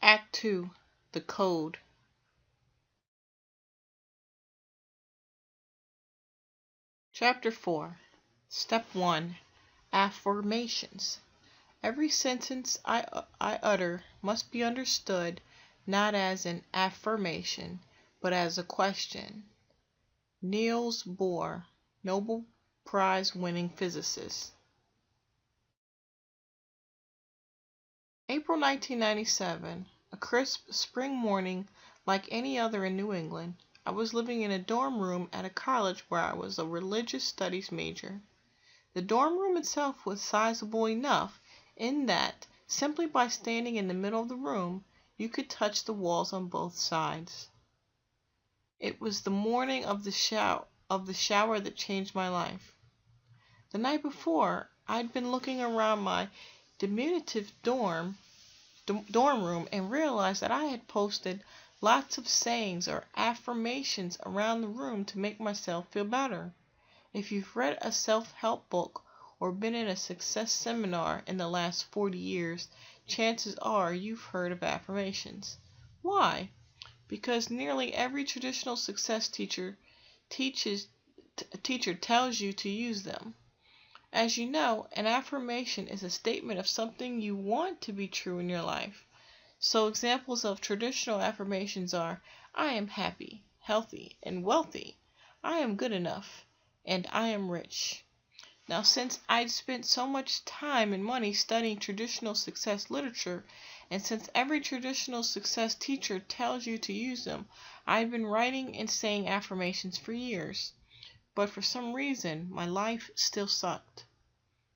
Act 2, The Code. Chapter 4. Step 1. Affirmations. Every sentence I utter must be understood not as an affirmation, but as a question. Niels Bohr, Nobel Prize-winning physicist. April 1997, a crisp spring morning like any other in New England. I was living in a dorm room at a college where I was a religious studies major. The dorm room itself was sizable enough in that, simply by standing in the middle of the room, you could touch the walls on both sides. It was the morning of the shower that changed my life. The night before, I'd been looking around my diminutive dorm room and realized that I had posted lots of sayings or affirmations around the room to make myself feel better. If you've read a self-help book or been in a success seminar in the last 40 years, chances are you've heard of affirmations. Why? Because nearly every traditional success teacher tells you to use them. As you know, an affirmation is a statement of something you want to be true in your life. So examples of traditional affirmations are, I am happy, healthy, and wealthy. I am good enough, and I am rich. Now, since I'd spent so much time and money studying traditional success literature, and since every traditional success teacher tells you to use them, I'd been writing and saying affirmations for years. But for some reason, my life still sucked.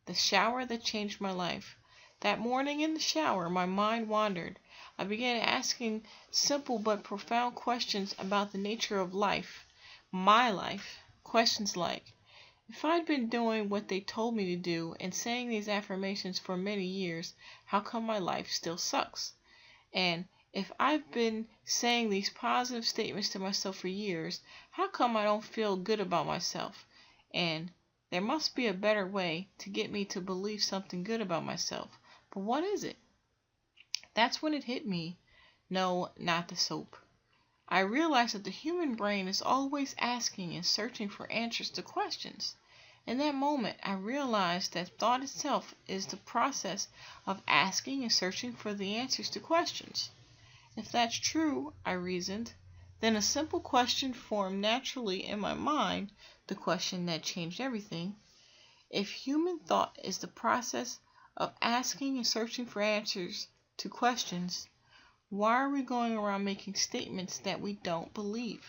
The shower that changed my life. That morning in the shower, my mind wandered. I began asking simple but profound questions about the nature of life, my life. Questions like, if I'd been doing what they told me to do and saying these affirmations for many years, how come my life still sucks? And if I've been saying these positive statements to myself for years, how come I don't feel good about myself? And there must be a better way to get me to believe something good about myself. But what is it? That's when it hit me. No, not the soap. I realized that the human brain is always asking and searching for answers to questions. In that moment, I realized that thought itself is the process of asking and searching for the answers to questions. If that's true, I reasoned, then a simple question formed naturally in my mind, the question that changed everything. If human thought is the process of asking and searching for answers to questions, why are we going around making statements that we don't believe?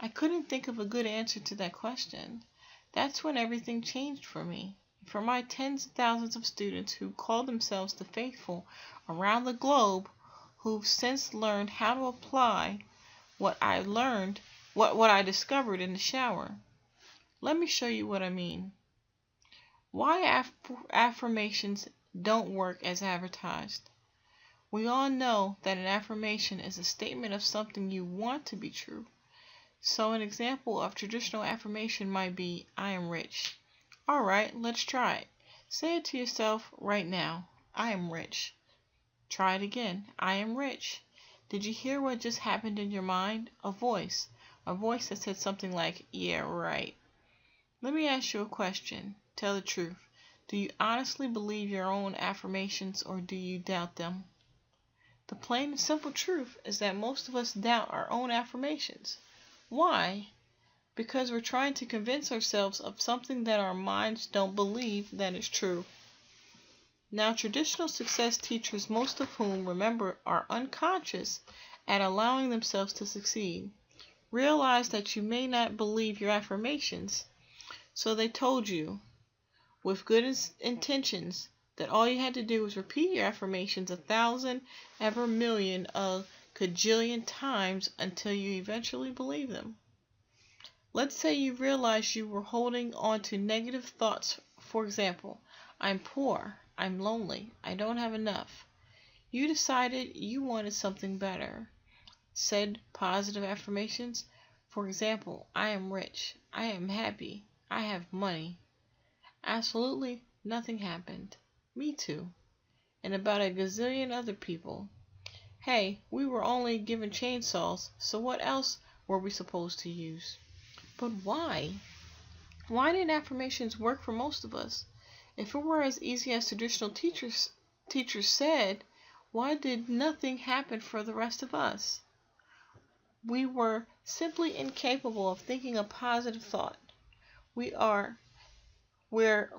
I couldn't think of a good answer to that question. That's when everything changed for me. For my tens of thousands of students who call themselves the faithful around the globe, who've since learned how to apply what I learned, what I discovered in the shower. Let me show you what I mean. Why affirmations don't work as advertised. We all know that an affirmation is a statement of something you want to be true. So an example of traditional affirmation might be, I am rich. Alright, let's try it. Say it to yourself right now. I am rich. Try it again. I am rich. Did you hear what just happened in your mind? A voice that said something like, yeah, right. Let me ask you a question. Tell the truth. Do you honestly believe your own affirmations or do you doubt them? The plain and simple truth is that most of us doubt our own affirmations. Why? Because we're trying to convince ourselves of something that our minds don't believe that is true. Now, traditional success teachers, most of whom, remember, are unconscious at allowing themselves to succeed, realize that you may not believe your affirmations. So they told you, with good intentions, that all you had to do was repeat your affirmations 1,000, ever million, a cajillion times until you eventually believe them. Let's say you realized you were holding on to negative thoughts. For example, I'm poor, I'm lonely, I don't have enough. You decided you wanted something better. Said positive affirmations. For example, I am rich, I am happy, I have money. Absolutely nothing happened. Me too. And about a gazillion other people. Hey, we were only given chainsaws, so what else were we supposed to use? But why? Why didn't affirmations work for most of us? If it were as easy as traditional teachers said, why did nothing happen for the rest of us? We were simply incapable of thinking a positive thought. We are were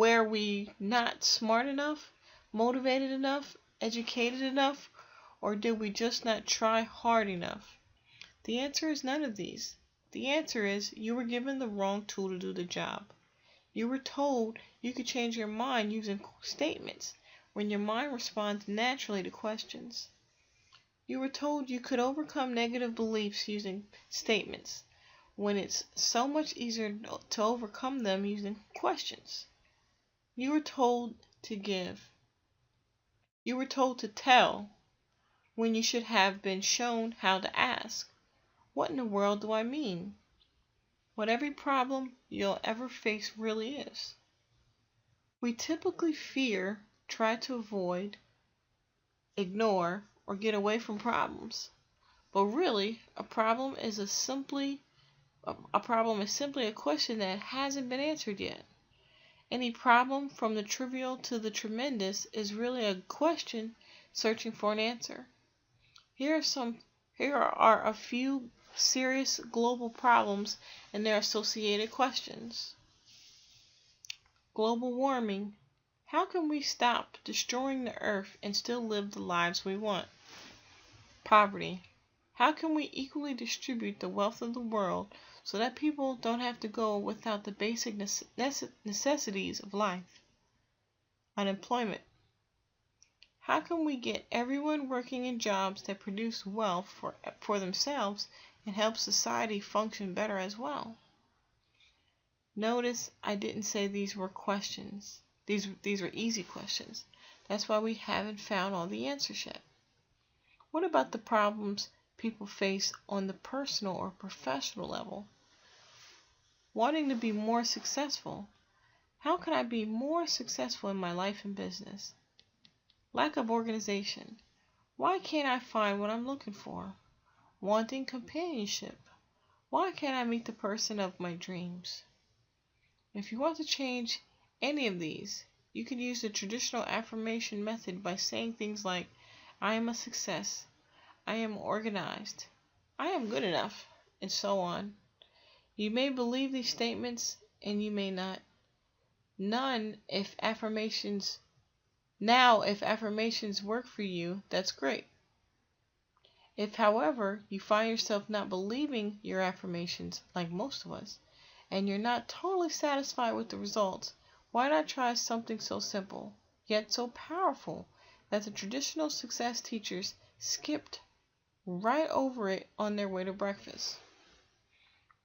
we not smart enough, motivated enough, educated enough, or did we just not try hard enough? The answer is none of these. The answer is you were given the wrong tool to do the job. You were told you could change your mind using statements when your mind responds naturally to questions. You were told you could overcome negative beliefs using statements when it's so much easier to overcome them using questions. You were told to give. You were told to tell when you should have been shown how to ask. What in the world do I mean? What every problem you'll ever face really is. We typically fear, try to avoid, ignore, or get away from problems. But really, a problem is simply a question that hasn't been answered yet. Any problem, from the trivial to the tremendous, is really a question searching for an answer. Here are a few serious global problems and their associated questions. Global warming. How can we stop destroying the earth and still live the lives we want? Poverty. How can we equally distribute the wealth of the world so that people don't have to go without the basic necessities of life? Unemployment. How can we get everyone working in jobs that produce wealth for themselves and help society function better as well? Notice I didn't say these were questions. These were easy questions. That's why we haven't found all the answers yet. What about the problems people face on the personal or professional level? Wanting to be more successful. How can I be more successful in my life and business? Lack of organization. Why can't I find what I'm looking for? Wanting companionship. Why can't I meet the person of my dreams? If you want to change any of these, you can use the traditional affirmation method by saying things like, I am a success, I am organized, I am good enough, and so on. You may believe these statements and you may not. If affirmations work for you, that's great. If, however, you find yourself not believing your affirmations, like most of us, and you're not totally satisfied with the results, why not try something so simple, yet so powerful, that the traditional success teachers skipped right over it on their way to breakfast?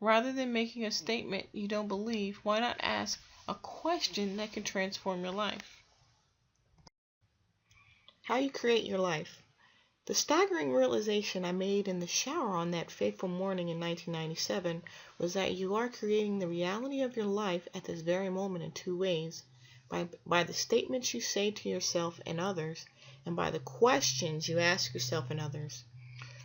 Rather than making a statement you don't believe, why not ask a question that can transform your life? How you create your life. The staggering realization I made in the shower on that fateful morning in 1997 was that you are creating the reality of your life at this very moment in two ways: by the statements you say to yourself and others, and by the questions you ask yourself and others.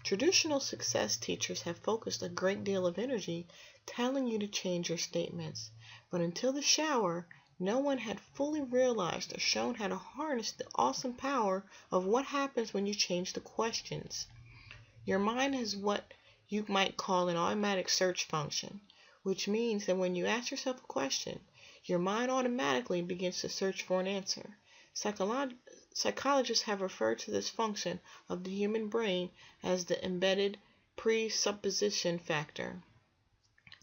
Traditional success teachers have focused a great deal of energy telling you to change your statements, but until the shower, no one had fully realized or shown how to harness the awesome power of what happens when you change the questions. Your mind has what you might call an automatic search function, which means that when you ask yourself a question, your mind automatically begins to search for an answer. Psychologists have referred to this function of the human brain as the embedded presupposition factor.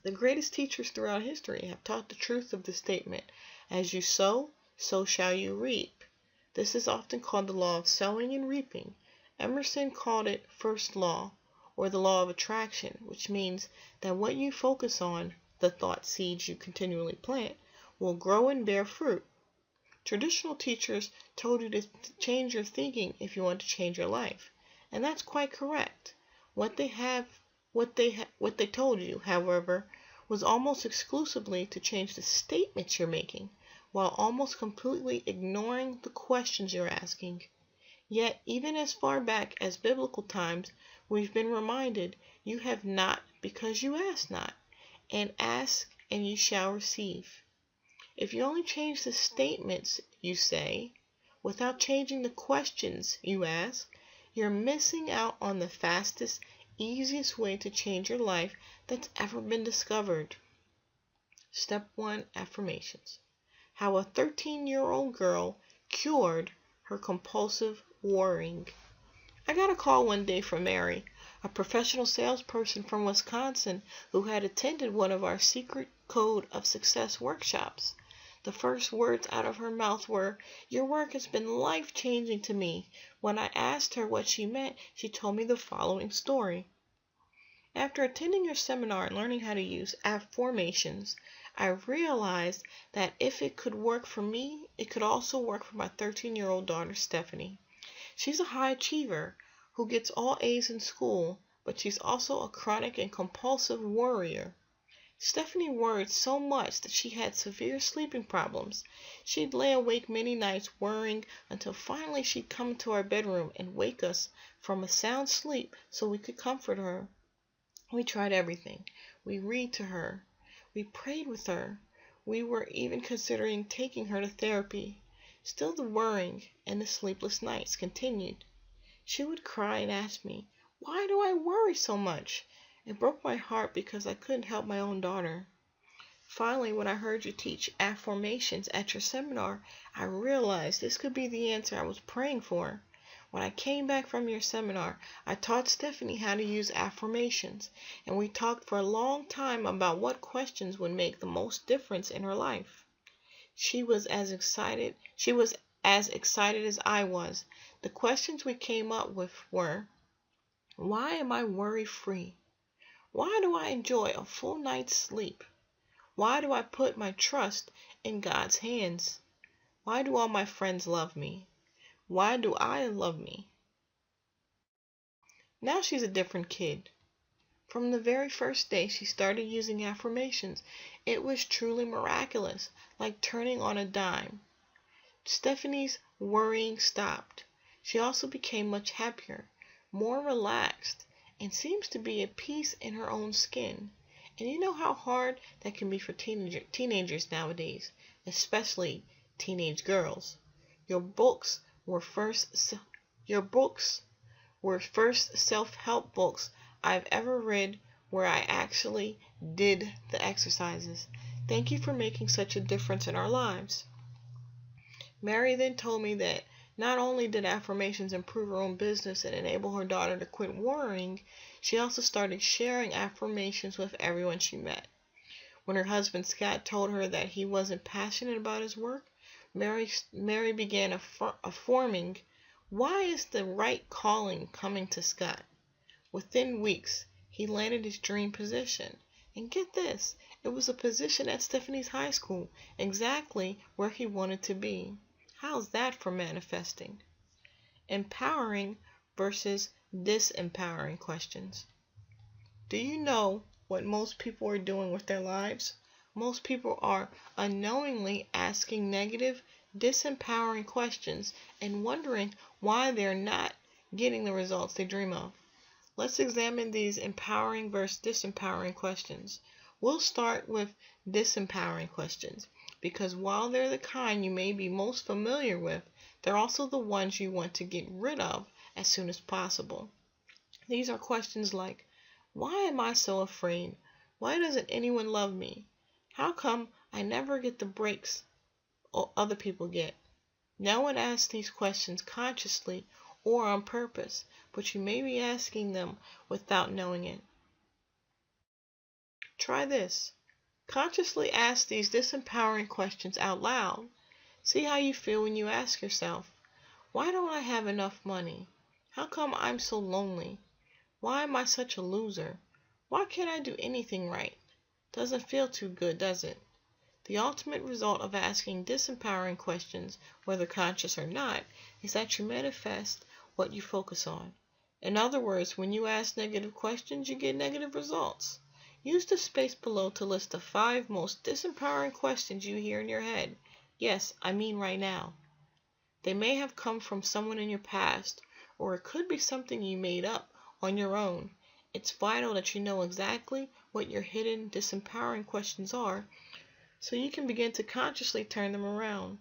The greatest teachers throughout history have taught the truth of the statement, as you sow, so shall you reap. This is often called the law of sowing and reaping. Emerson called it first law, or the law of attraction, which means that what you focus on, the thought seeds you continually plant, will grow and bear fruit. Traditional teachers told you to change your thinking if you want to change your life, and that's quite correct. What they told you, however, was almost exclusively to change the statements you're making, while almost completely ignoring the questions you're asking. Yet, even as far back as biblical times, we've been reminded, you have not because you ask not, and ask and you shall receive. If you only change the statements you say, without changing the questions you ask, you're missing out on the fastest, easiest way to change your life that's ever been discovered. Step 1, affirmations. How a 13-year-old girl cured her compulsive worrying. I got a call one day from Mary, a professional salesperson from Wisconsin who had attended one of our Secret Code of Success workshops. The first words out of her mouth were, "Your work has been life-changing to me." When I asked her what she meant, she told me the following story. After attending your seminar and learning how to use affirmations, I realized that if it could work for me, it could also work for my 13-year-old daughter, Stephanie. She's a high achiever who gets all A's in school, but she's also a chronic and compulsive worrier. Stephanie worried so much that she had severe sleeping problems. She'd lay awake many nights worrying until finally she'd come into our bedroom and wake us from a sound sleep so we could comfort her. We tried everything. We read to her. We prayed with her. We were even considering taking her to therapy. Still the worrying and the sleepless nights continued. She would cry and ask me, "Why do I worry so much?" It broke my heart because I couldn't help my own daughter. Finally, when I heard you teach affirmations at your seminar, I realized this could be the answer I was praying for. When I came back from your seminar, I taught Stephanie how to use affirmations, and we talked for a long time about what questions would make the most difference in her life. She was as excited as I was. The questions we came up with were, why am I worry-free? Why do I enjoy a full night's sleep? Why do I put my trust in God's hands? Why do all my friends love me? Why do I love me? Now she's a different kid. From the very first day she started using affirmations, it was truly miraculous, like turning on a dime. Stephanie's worrying stopped. She also became much happier, more relaxed, and seems to be at peace in her own skin. And you know how hard that can be for teenagers nowadays, especially teenage girls. Your books were first self-help books I've ever read where I actually did the exercises. Thank you for making such a difference in our lives. Mary then told me that not only did affirmations improve her own business and enable her daughter to quit worrying, she also started sharing affirmations with everyone she met. When her husband Scott told her that he wasn't passionate about his work, Mary began affirming, "Why is the right calling coming to Scott?" Within weeks, he landed his dream position. And get this, it was a position at Stephanie's high school, exactly where he wanted to be. How's that for manifesting? Empowering versus disempowering questions. Do you know what most people are doing with their lives? Most people are unknowingly asking negative, disempowering questions and wondering why they're not getting the results they dream of. Let's examine these empowering versus disempowering questions. We'll start with disempowering questions, because while they're the kind you may be most familiar with, they're also the ones you want to get rid of as soon as possible. These are questions like, why am I so afraid? Why doesn't anyone love me? How come I never get the breaks other people get? No one asks these questions consciously or on purpose, but you may be asking them without knowing it. Try this. Consciously ask these disempowering questions out loud. See how you feel when you ask yourself, why don't I have enough money? How come I'm so lonely? Why am I such a loser? Why can't I do anything right? Doesn't feel too good, does it? The ultimate result of asking disempowering questions, whether conscious or not, is that you manifest what you focus on. In other words, when you ask negative questions, you get negative results. Use the space below to list the 5 most disempowering questions you hear in your head. Yes, I mean right now. They may have come from someone in your past, or it could be something you made up on your own. It's vital that you know exactly what your hidden, disempowering questions are so you can begin to consciously turn them around.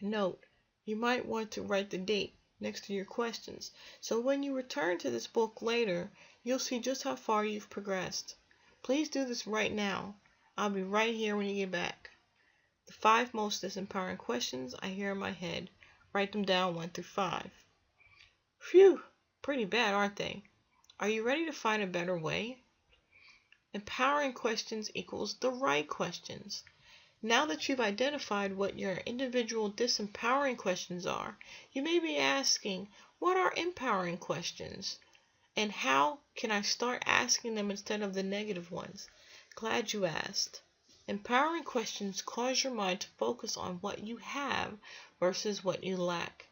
Note, you might want to write the date next to your questions, so when you return to this book later, you'll see just how far you've progressed. Please do this right now. I'll be right here when you get back. The 5 most disempowering questions I hear in my head. Write them down 1 through 5. Phew, pretty bad, aren't they? Are you ready to find a better way? Empowering questions equals the right questions. Now that you've identified what your individual disempowering questions are, you may be asking, what are empowering questions? And how can I start asking them instead of the negative ones? Glad you asked. Empowering questions cause your mind to focus on what you have versus what you lack.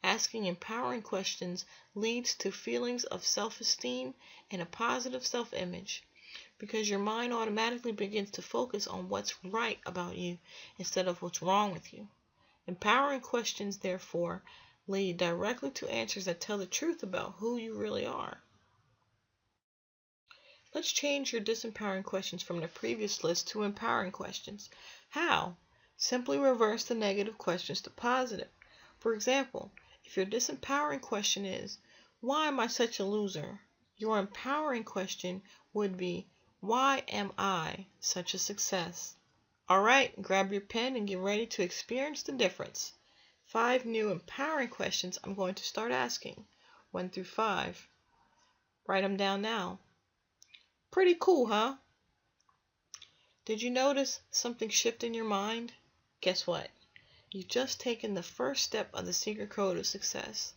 Asking empowering questions leads to feelings of self-esteem and a positive self-image, because your mind automatically begins to focus on what's right about you instead of what's wrong with you. Empowering questions, therefore, lead directly to answers that tell the truth about who you really are. Let's change your disempowering questions from the previous list to empowering questions. How? Simply reverse the negative questions to positive. For example, if your disempowering question is, why am I such a loser? Your empowering question would be, why am I such a success? Alright, grab your pen and get ready to experience the difference. 5 new empowering questions I'm going to start asking, 1 through 5. Write them down now. Pretty cool, huh? Did you notice something shift in your mind? Guess what? You've just taken the first step of the secret code of success.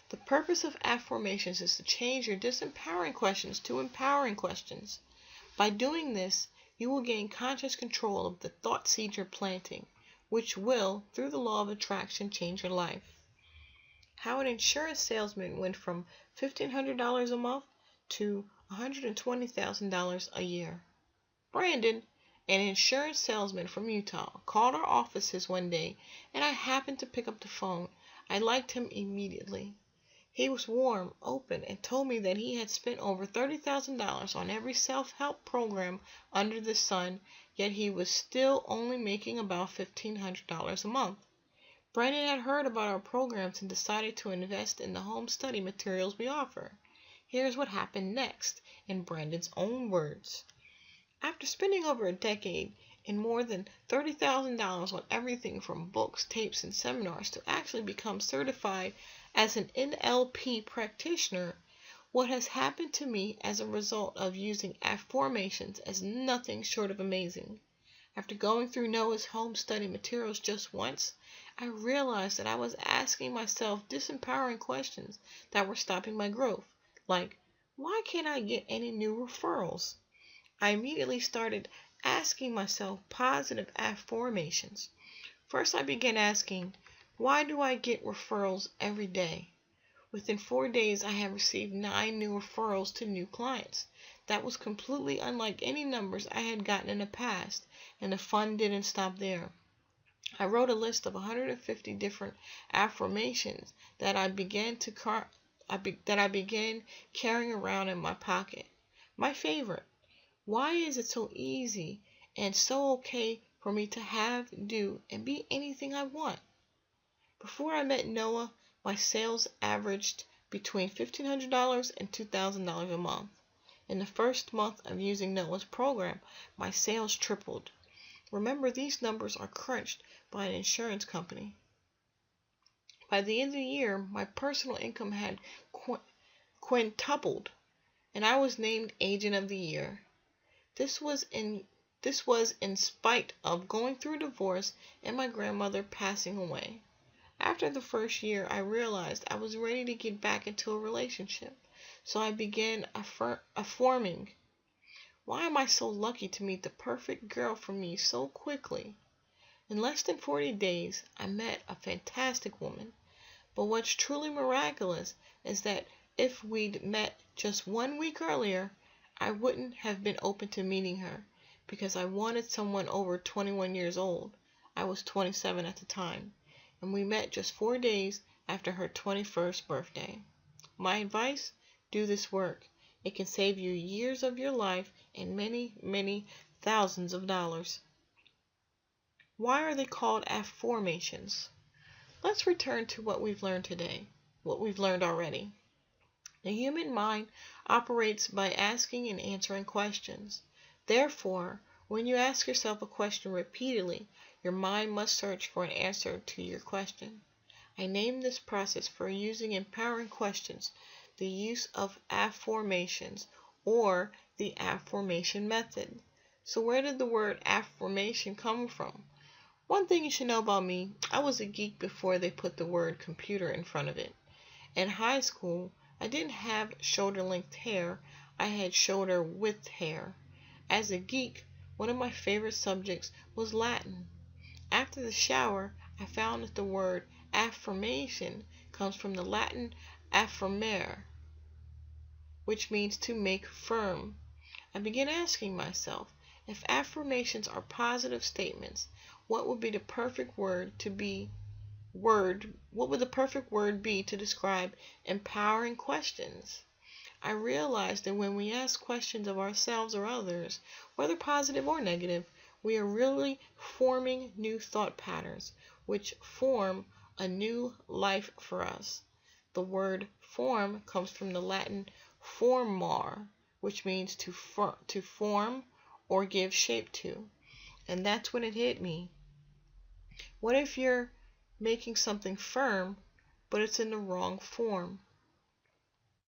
The purpose of affirmations is to change your disempowering questions to empowering questions. By doing this, you will gain conscious control of the thought seeds you're planting, which will, through the law of attraction, change your life. How an insurance salesman went from $1,500 a month to $120,000 a year. Brandon, an insurance salesman from Utah, called our offices one day, and I happened to pick up the phone. I liked him immediately. He was warm, open, and told me that he had spent over $30,000 on every self-help program under the sun, yet he was still only making about $1,500 a month. Brandon had heard about our programs and decided to invest in the home study materials we offer. Here's what happened next, in Brandon's own words. After spending over a decade and more than $30,000 on everything from books, tapes, and seminars to actually become certified as an NLP practitioner, what has happened to me as a result of using affirmations is nothing short of amazing. After going through Noah's home study materials just once, I realized that I was asking myself disempowering questions that were stopping my growth, like, why can't I get any new referrals? I immediately started asking myself positive affirmations. First, I began asking, why do I get referrals every day? Within 4 days, I had received 9 new referrals to new clients. That was completely unlike any numbers I had gotten in the past, and the fun didn't stop there. I wrote a list of 150 different affirmations that I began carrying around in my pocket. My favorite. Why is it so easy and so okay for me to have, do, and be anything I want? Before I met Noah, my sales averaged between $1,500 and $2,000 a month. In the first month of using Noah's program, my sales tripled. Remember, these numbers are crunched by an insurance company. By the end of the year, my personal income had quintupled, and I was named Agent of the Year. This was in spite of going through a divorce and my grandmother passing away. After the first year, I realized I was ready to get back into a relationship, so I began affirming. Why am I so lucky to meet the perfect girl for me so quickly? In less than 40 days, I met a fantastic woman. But what's truly miraculous is that if we'd met just 1 week earlier, I wouldn't have been open to meeting her because I wanted someone over 21 years old. I was 27 at the time. and we met just 4 days after her 21st birthday. My advice? Do this work. It can save you years of your life and many, many thousands of dollars. Why are they called affirmations? Let's return to what we've learned today, what we've learned already. The human mind operates by asking and answering questions. Therefore, when you ask yourself a question repeatedly, your mind must search for an answer to your question. I named this process for using empowering questions the use of affirmations, or the affirmation method. So where did the word affirmation come from? One thing you should know about me, I was a geek before they put the word computer in front of it. In high school, I didn't have shoulder-length hair, I had shoulder-width hair. As a geek, one of my favorite subjects was Latin. After the shower, I found that the word affirmation comes from the Latin affirmare, which means to make firm. I began asking myself, if affirmations are positive statements, what would the perfect word be to describe empowering questions? I realized that when we ask questions of ourselves or others, whether positive or negative, we are really forming new thought patterns, which form a new life for us. The word form comes from the Latin formare, which means to form or give shape to. And that's when it hit me. What if you're making something firm, but it's in the wrong form?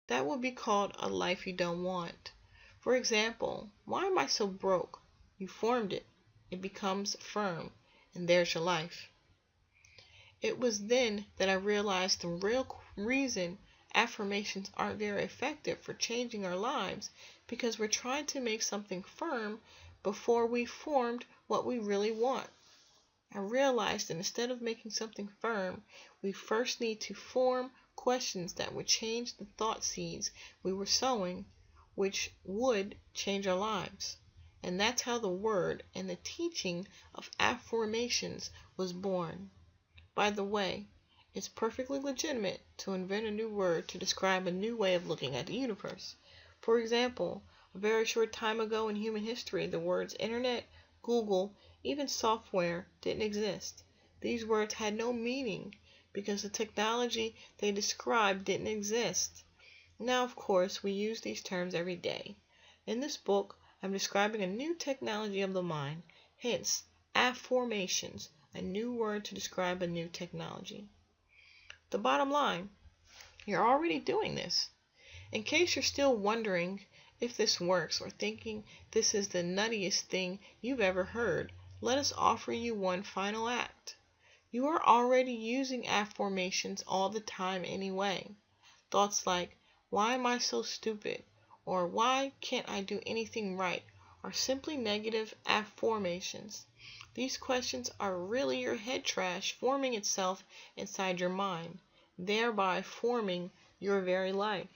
That would be called a life you don't want. For example, why am I so broke? You formed it. It becomes firm, and there's your life. It was then that I realized the real reason affirmations aren't very effective for changing our lives, because we're trying to make something firm before we formed what we really want. I realized that instead of making something firm, we first need to form questions that would change the thought seeds we were sowing, which would change our lives. And that's how the word and the teaching of affirmations was born. By the way, it's perfectly legitimate to invent a new word to describe a new way of looking at the universe. For example, a very short time ago in human history, the words internet, Google, even software didn't exist. These words had no meaning because the technology they described didn't exist. Now, of course, we use these terms every day. In this book, I'm describing a new technology of the mind, hence, affirmations, a new word to describe a new technology. The bottom line, you're already doing this. In case you're still wondering if this works or thinking this is the nuttiest thing you've ever heard, let us offer you one final act. You are already using affirmations all the time anyway. Thoughts like, why am I so stupid? Or why can't I do anything right? Are simply negative affirmations. These questions are really your head trash forming itself inside your mind, thereby forming your very life.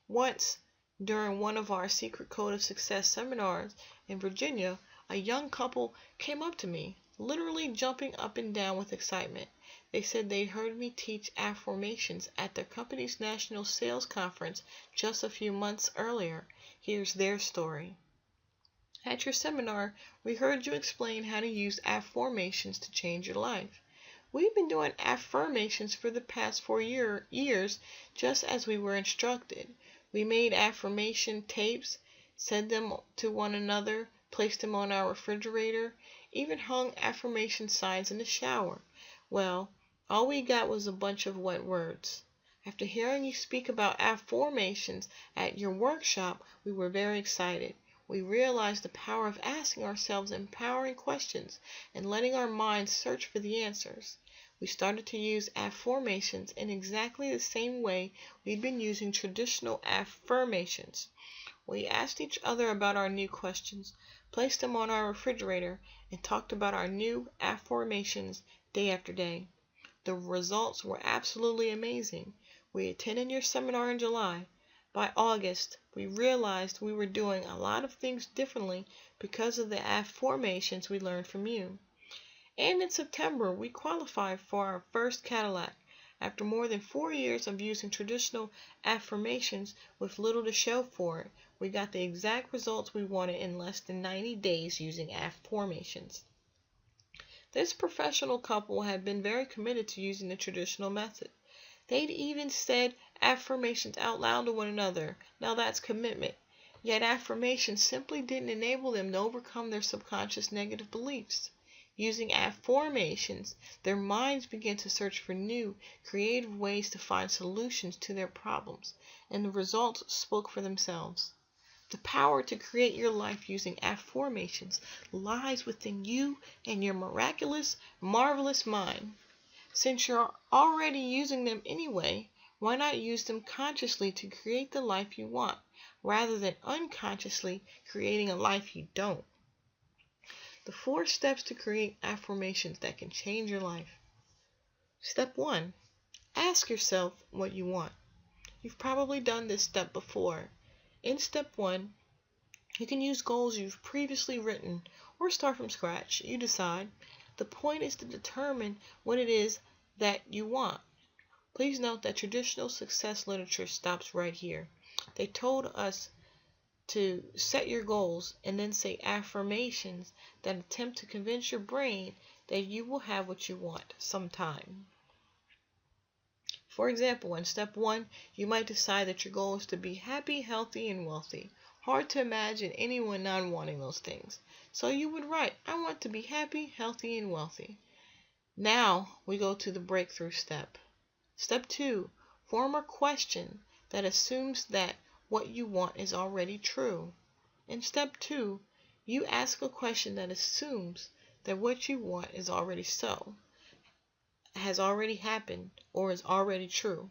Once, during one of our Secret Code of Success seminars in Virginia, a young couple came up to me, literally jumping up and down with excitement. They said they heard me teach affirmations at their company's national sales conference just a few months earlier. Here's their story. At your seminar, we heard you explain how to use affirmations to change your life. We've been doing affirmations for the past 4 years, just as we were instructed. We made affirmation tapes, said them to one another, placed them on our refrigerator, even hung affirmation signs in the shower. Well, all we got was a bunch of wet words. After hearing you speak about affirmations at your workshop, we were very excited. We realized the power of asking ourselves empowering questions and letting our minds search for the answers. We started to use affirmations in exactly the same way we'd been using traditional affirmations. We asked each other about our new questions, placed them on our refrigerator, and talked about our new affirmations day after day. The results were absolutely amazing. We attended your seminar in July. By August, we realized we were doing a lot of things differently because of the affirmations we learned from you. And in September, we qualified for our first Cadillac. After more than 4 years of using traditional affirmations with little to show for it, we got the exact results we wanted in less than 90 days using affirmations. This professional couple had been very committed to using the traditional method. They'd even said affirmations out loud to one another. Now that's commitment. Yet affirmations simply didn't enable them to overcome their subconscious negative beliefs. Using affirmations, their minds began to search for new, creative ways to find solutions to their problems, and the results spoke for themselves. The power to create your life using affirmations lies within you and your miraculous, marvelous mind. Since you're already using them anyway, why not use them consciously to create the life you want, rather than unconsciously creating a life you don't? The 4 steps to create affirmations that can change your life. Step 1. Ask yourself what you want. You've probably done this step before. In step 1, you can use goals you've previously written or start from scratch. You decide. The point is to determine what it is that you want. Please note that traditional success literature stops right here. They told us to set your goals and then say affirmations that attempt to convince your brain that you will have what you want sometime. For example, in step 1, you might decide that your goal is to be happy, healthy, and wealthy. Hard to imagine anyone not wanting those things. So you would write, I want to be happy, healthy, and wealthy. Now we go to the breakthrough step. Step 2, form a question that assumes that what you want is already true. In step 2, you ask a question that assumes that what you want is already so, has already happened, or is already true.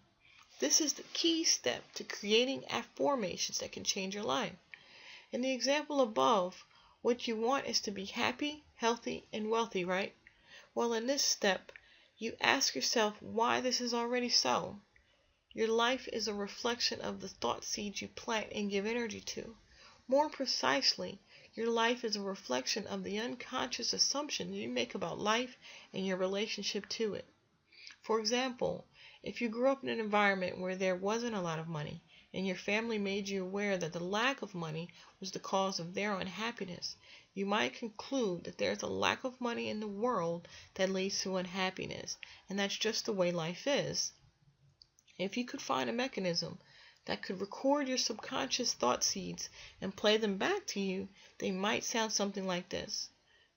This is the key step to creating affirmations that can change your life. In the example above, what you want is to be happy, healthy, and wealthy, right? Well, in this step, you ask yourself why this is already so. Your life is a reflection of the thought seeds you plant and give energy to. More precisely, your life is a reflection of the unconscious assumptions you make about life and your relationship to it. For example, if you grew up in an environment where there wasn't a lot of money, and your family made you aware that the lack of money was the cause of their unhappiness, you might conclude that there's a lack of money in the world that leads to unhappiness, and that's just the way life is. If you could find a mechanism that could record your subconscious thought seeds and play them back to you, they might sound something like this.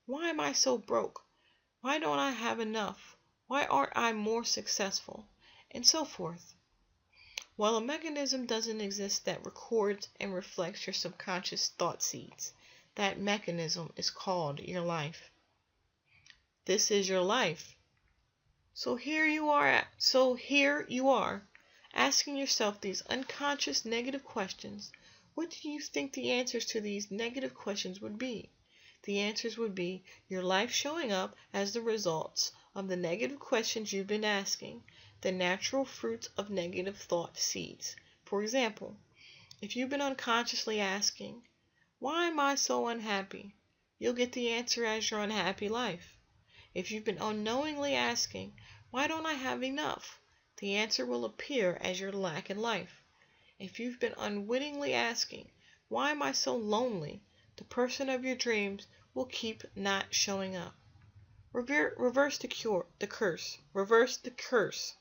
Why am I so broke? Why don't I have enough? Why aren't I more successful? And so forth. While a mechanism doesn't exist that records and reflects your subconscious thought seeds, that mechanism is called your life. This is your life. So here you are, asking yourself these unconscious negative questions. What do you think the answers to these negative questions would be? The answers would be your life showing up as the results of the negative questions you've been asking, the natural fruits of negative thought seeds. For example, if you've been unconsciously asking, why am I so unhappy? You'll get the answer as your unhappy life. If you've been unknowingly asking, why don't I have enough? The answer will appear as your lack in life. If you've been unwittingly asking, why am I so lonely? The person of your dreams will keep not showing up. Reverse the curse. Reverse the curse.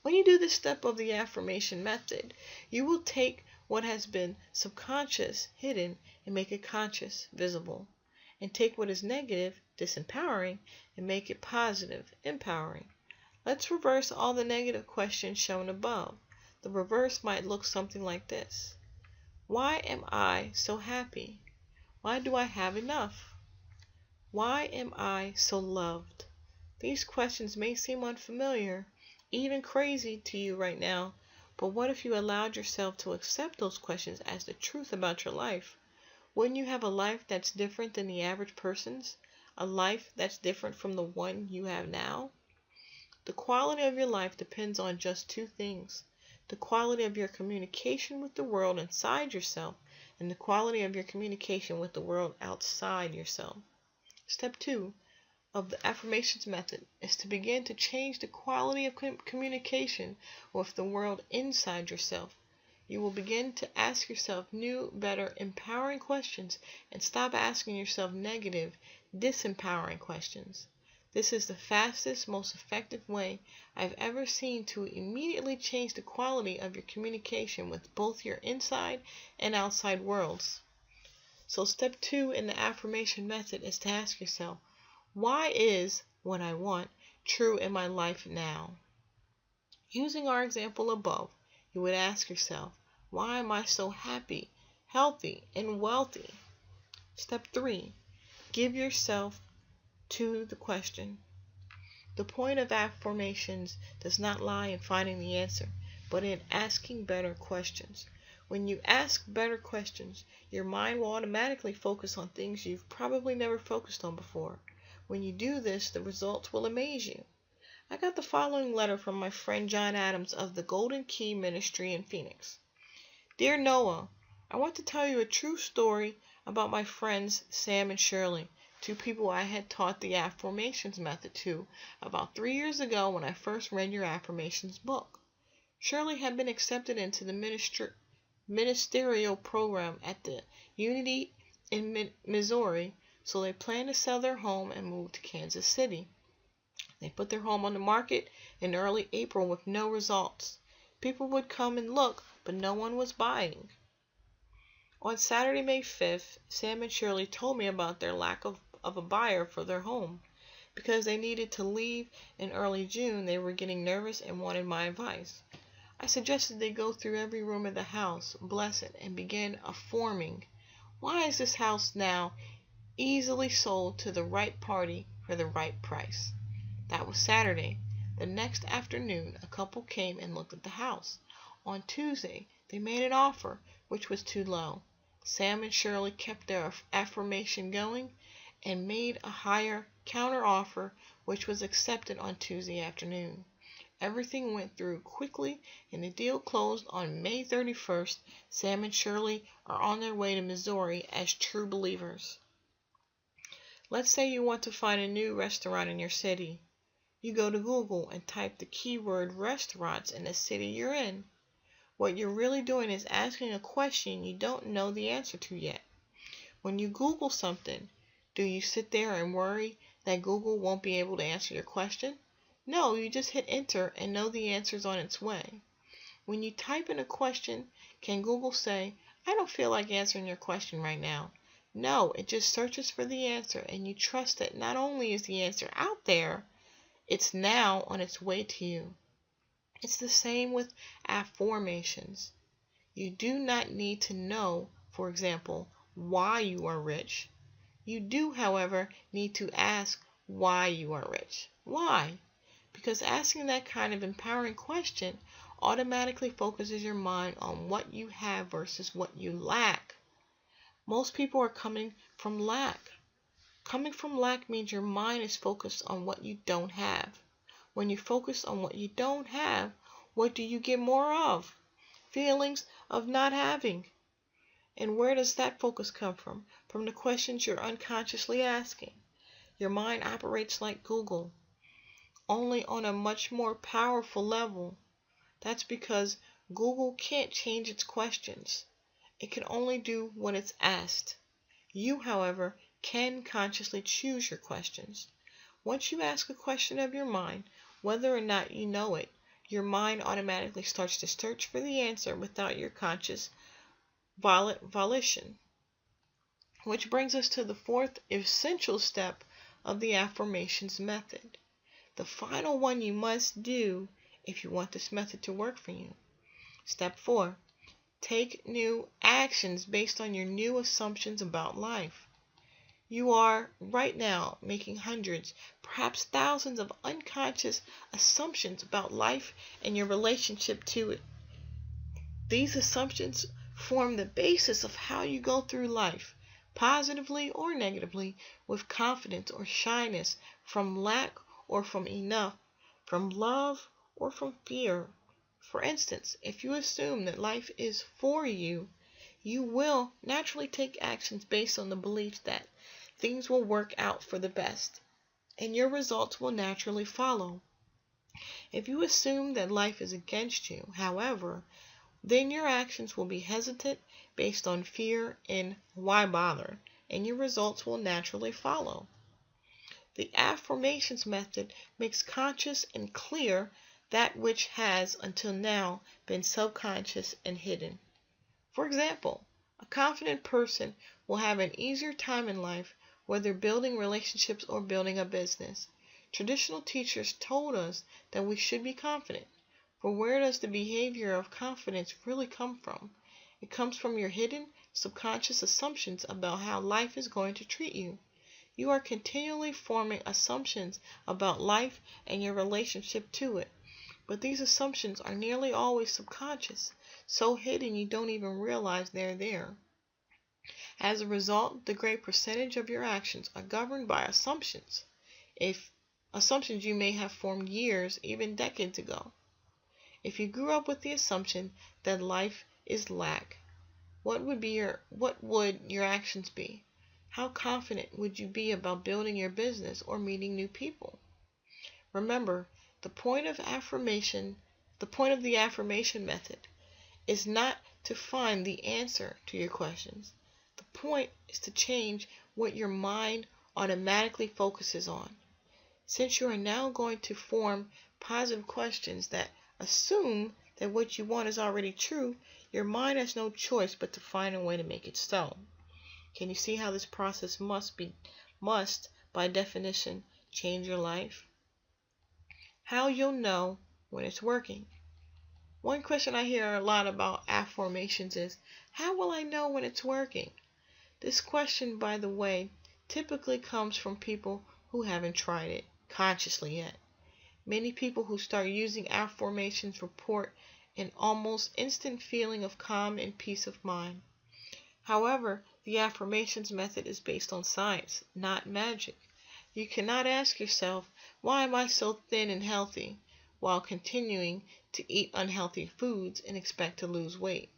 When you do this step of the affirmation method, you will take what has been subconscious, hidden, and make it conscious, visible. And take what is negative, disempowering, and make it positive, empowering. Let's reverse all the negative questions shown above. The reverse might look something like this. Why am I so happy? Why do I have enough? Why am I so loved? These questions may seem unfamiliar, even crazy to you right now, but what if you allowed yourself to accept those questions as the truth about your life? Wouldn't you have a life that's different than the average person's? A life that's different from the one you have now? The quality of your life depends on just 2 things. The quality of your communication with the world inside yourself and the quality of your communication with the world outside yourself. Step 2. of the affirmations method is to begin to change the quality of communication with the world inside yourself. You will begin to ask yourself new, better, empowering questions and stop asking yourself negative, disempowering questions. This is the fastest, most effective way I've ever seen to immediately change the quality of your communication with both your inside and outside worlds. So step 2 in the affirmation method is to ask yourself, why is what I want true in my life now? Using our example above, you would ask yourself, why am I so happy, healthy, and wealthy? Step 3, give yourself to the question. The point of affirmations does not lie in finding the answer, but in asking better questions. When you ask better questions, your mind will automatically focus on things you've probably never focused on before. When you do this, the results will amaze you. I got the following letter from my friend John Adams of the Golden Key Ministry in Phoenix. Dear Noah, I want to tell you a true story about my friends Sam and Shirley, 2 people I had taught the affirmations method to about 3 years ago when I first read your affirmations book. Shirley had been accepted into the ministerial program at the Unity in Missouri, so they planned to sell their home and move to Kansas City. They put their home on the market in early April with no results. People would come and look, but no one was buying. On Saturday, May 5th, Sam and Shirley told me about their lack of a buyer for their home. Because they needed to leave in early June, they were getting nervous and wanted my advice. I suggested they go through every room of the house, bless it, and begin affirming. Why is this house now easily sold to the right party for the right price? That was Saturday. The next afternoon, a couple came and looked at the house. On Tuesday, they made an offer, which was too low. Sam and Shirley kept their affirmation going and made a higher counter offer, which was accepted on Tuesday afternoon. Everything went through quickly, and the deal closed on May 31st. Sam and Shirley are on their way to Missouri as true believers. Let's say you want to find a new restaurant in your city. You go to Google and type the keyword restaurants in the city you're in. What you're really doing is asking a question you don't know the answer to yet. When you Google something, do you sit there and worry that Google won't be able to answer your question? No, you just hit enter and know the answer's on its way. When you type in a question, can Google say, I don't feel like answering your question right now? No, it just searches for the answer, and you trust that not only is the answer out there, it's now on its way to you. It's the same with affirmations. You do not need to know, for example, why you are rich. You do, however, need to ask why you are rich. Why? Because asking that kind of empowering question automatically focuses your mind on what you have versus what you lack. Most people are coming from lack. Coming from lack means your mind is focused on what you don't have. When you focus on what you don't have, what do you get more of? Feelings of not having. And where does that focus come from? From the questions you're unconsciously asking. Your mind operates like Google, only on a much more powerful level. That's because Google can't change its questions. It can only do what it's asked. You, however, can consciously choose your questions. Once you ask a question of your mind, whether or not you know it, your mind automatically starts to search for the answer without your conscious volition. Which brings us to the 4th essential step of the affirmations method. The final one you must do if you want this method to work for you. Step 4. Take new actions based on your new assumptions about life. You are, right now, making hundreds, perhaps thousands of unconscious assumptions about life and your relationship to it. These assumptions form the basis of how you go through life, positively or negatively, with confidence or shyness, from lack or from enough, from love or from fear. For instance, if you assume that life is for you, you will naturally take actions based on the belief that things will work out for the best. and your results will naturally follow. If you assume that life is against you, however, then your actions will be hesitant based on fear and why bother, and your results will naturally follow. The affirmations method makes conscious and clear that which has until now been subconscious and hidden. For example, a confident person will have an easier time in life, whether building relationships or building a business. Traditional teachers told us that we should be confident. For where does the behavior of confidence really come from? It comes from your hidden, subconscious assumptions about how life is going to treat you. You are continually forming assumptions about life and your relationship to it. But these assumptions are nearly always subconscious, so hidden you don't even realize they're there. As a result, the great percentage of your actions are governed by assumptions, assumptions you may have formed years, even decades ago. If you grew up with the assumption that life is lack, what would your actions be? How confident would you be about building your business or meeting new people? Remember, the point of the affirmation method is not to find the answer to your questions. The point is to change what your mind automatically focuses on. Since you are now going to form positive questions that assume that what you want is already true, your mind has no choice but to find a way to make it so. Can you see how this process must, by definition, change your life? How you'll know when it's working. One question I hear a lot about affirmations is, how will I know when it's working? This question, by the way, typically comes from people who haven't tried it consciously yet. Many people who start using affirmations report an almost instant feeling of calm and peace of mind. However, the affirmations method is based on science, not magic. You cannot ask yourself, why am I so thin and healthy, while continuing to eat unhealthy foods and expect to lose weight.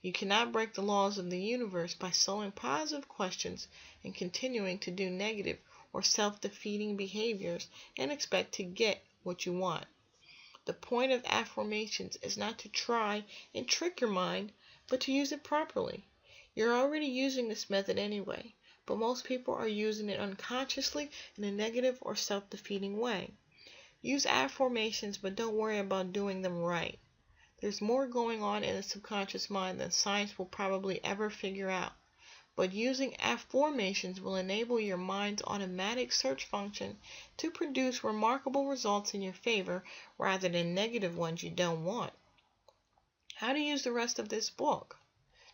You cannot break the laws of the universe by sowing positive questions and continuing to do negative or self-defeating behaviors and expect to get what you want. The point of affirmations is not to try and trick your mind, but to use it properly. You're already using this method anyway, but most people are using it unconsciously in a negative or self-defeating way. Use affirmations, but don't worry about doing them right. There's more going on in the subconscious mind than science will probably ever figure out. But using affirmations will enable your mind's automatic search function to produce remarkable results in your favor rather than negative ones you don't want. How to use the rest of this book?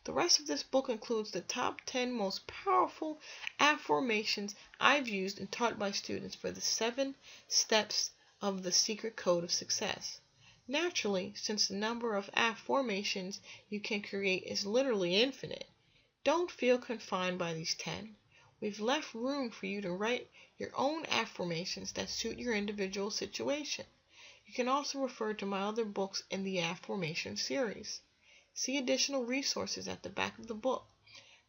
The rest of this book includes the top 10 most powerful affirmations I've used and taught my students for the 7 steps of the secret code of success. Naturally, since the number of affirmations you can create is literally infinite, don't feel confined by these 10. We've left room for you to write your own affirmations that suit your individual situation. You can also refer to my other books in the affirmation series. See additional resources at the back of the book.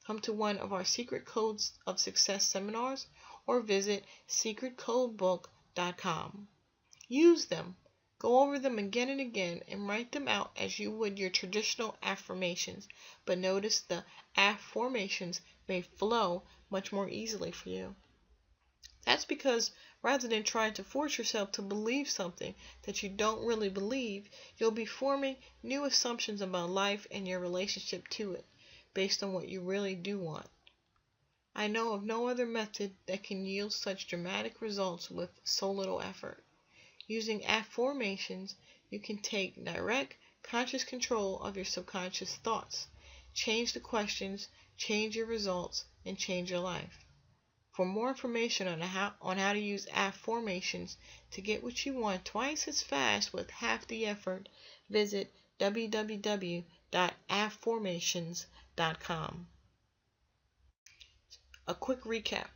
Come to one of our Secret Codes of Success seminars or visit secretcodebook.com. Use them. Go over them again and again and write them out as you would your traditional affirmations, but notice the affirmations may flow much more easily for you. That's because rather than trying to force yourself to believe something that you don't really believe, you'll be forming new assumptions about life and your relationship to it based on what you really do want. I know of no other method that can yield such dramatic results with so little effort. Using affirmations, you can take direct, conscious control of your subconscious thoughts, change the questions, change your results, and change your life. For more information on how to use affirmations to get what you want twice as fast with half the effort, visit www.affirmations.com. A quick recap.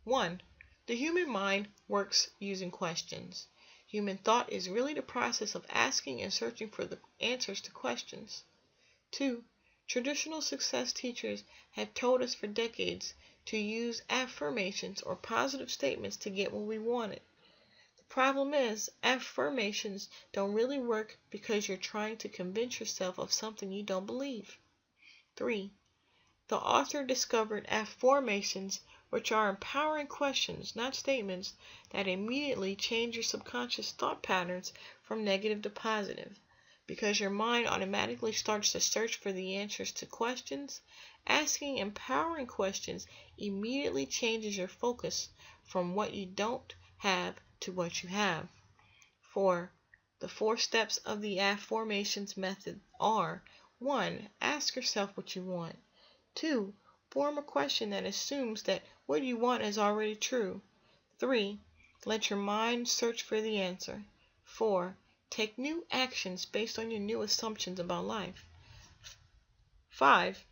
1. The human mind works using questions. Human thought is really the process of asking and searching for the answers to questions. 2. Traditional success teachers have told us for decades to use affirmations or positive statements to get what we wanted. The problem is, affirmations don't really work because you're trying to convince yourself of something you don't believe. 3. The author discovered affirmations, which are empowering questions, not statements, that immediately change your subconscious thought patterns from negative to positive. Because your mind automatically starts to search for the answers to questions, asking empowering questions immediately changes your focus from what you don't have to what you have. 4. The 4 steps of the affirmations method are: 1. Ask yourself what you want. 2. Form a question that assumes that what you want is already true. 3. Let your mind search for the answer. 4. Take new actions based on your new assumptions about life. 5.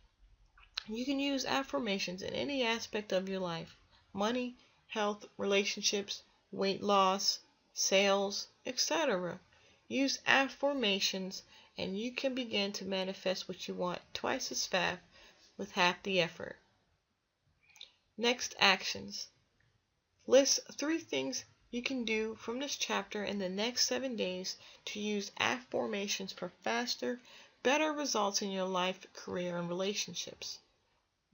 You can use affirmations in any aspect of your life: money, health, relationships, weight loss, sales, etc. Use affirmations and you can begin to manifest what you want twice as fast with half the effort. Next, actions. List 3 things you can do from this chapter in the next 7 days to use affirmations for faster, better results in your life, career, and relationships.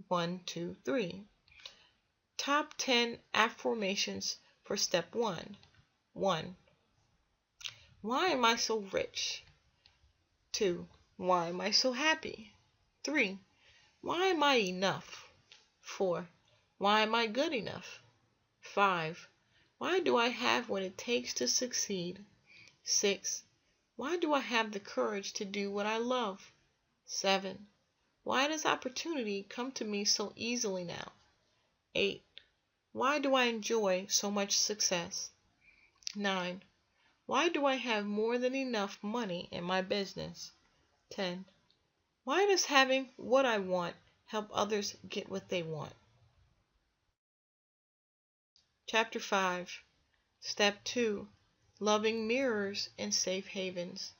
1, 2, 3. Top 10 affirmations for step 1. 1. Why am I so rich? 2. Why am I so happy? 3. Why am I enough? 4. Why am I good enough? 5. Why do I have what it takes to succeed? 6. Why do I have the courage to do what I love? 7. Why does opportunity come to me so easily now? 8. Why do I enjoy so much success? 9. Why do I have more than enough money in my business? 10. Why does having what I want help others get what they want? Chapter 5. Step 2. Loving mirrors and safe havens.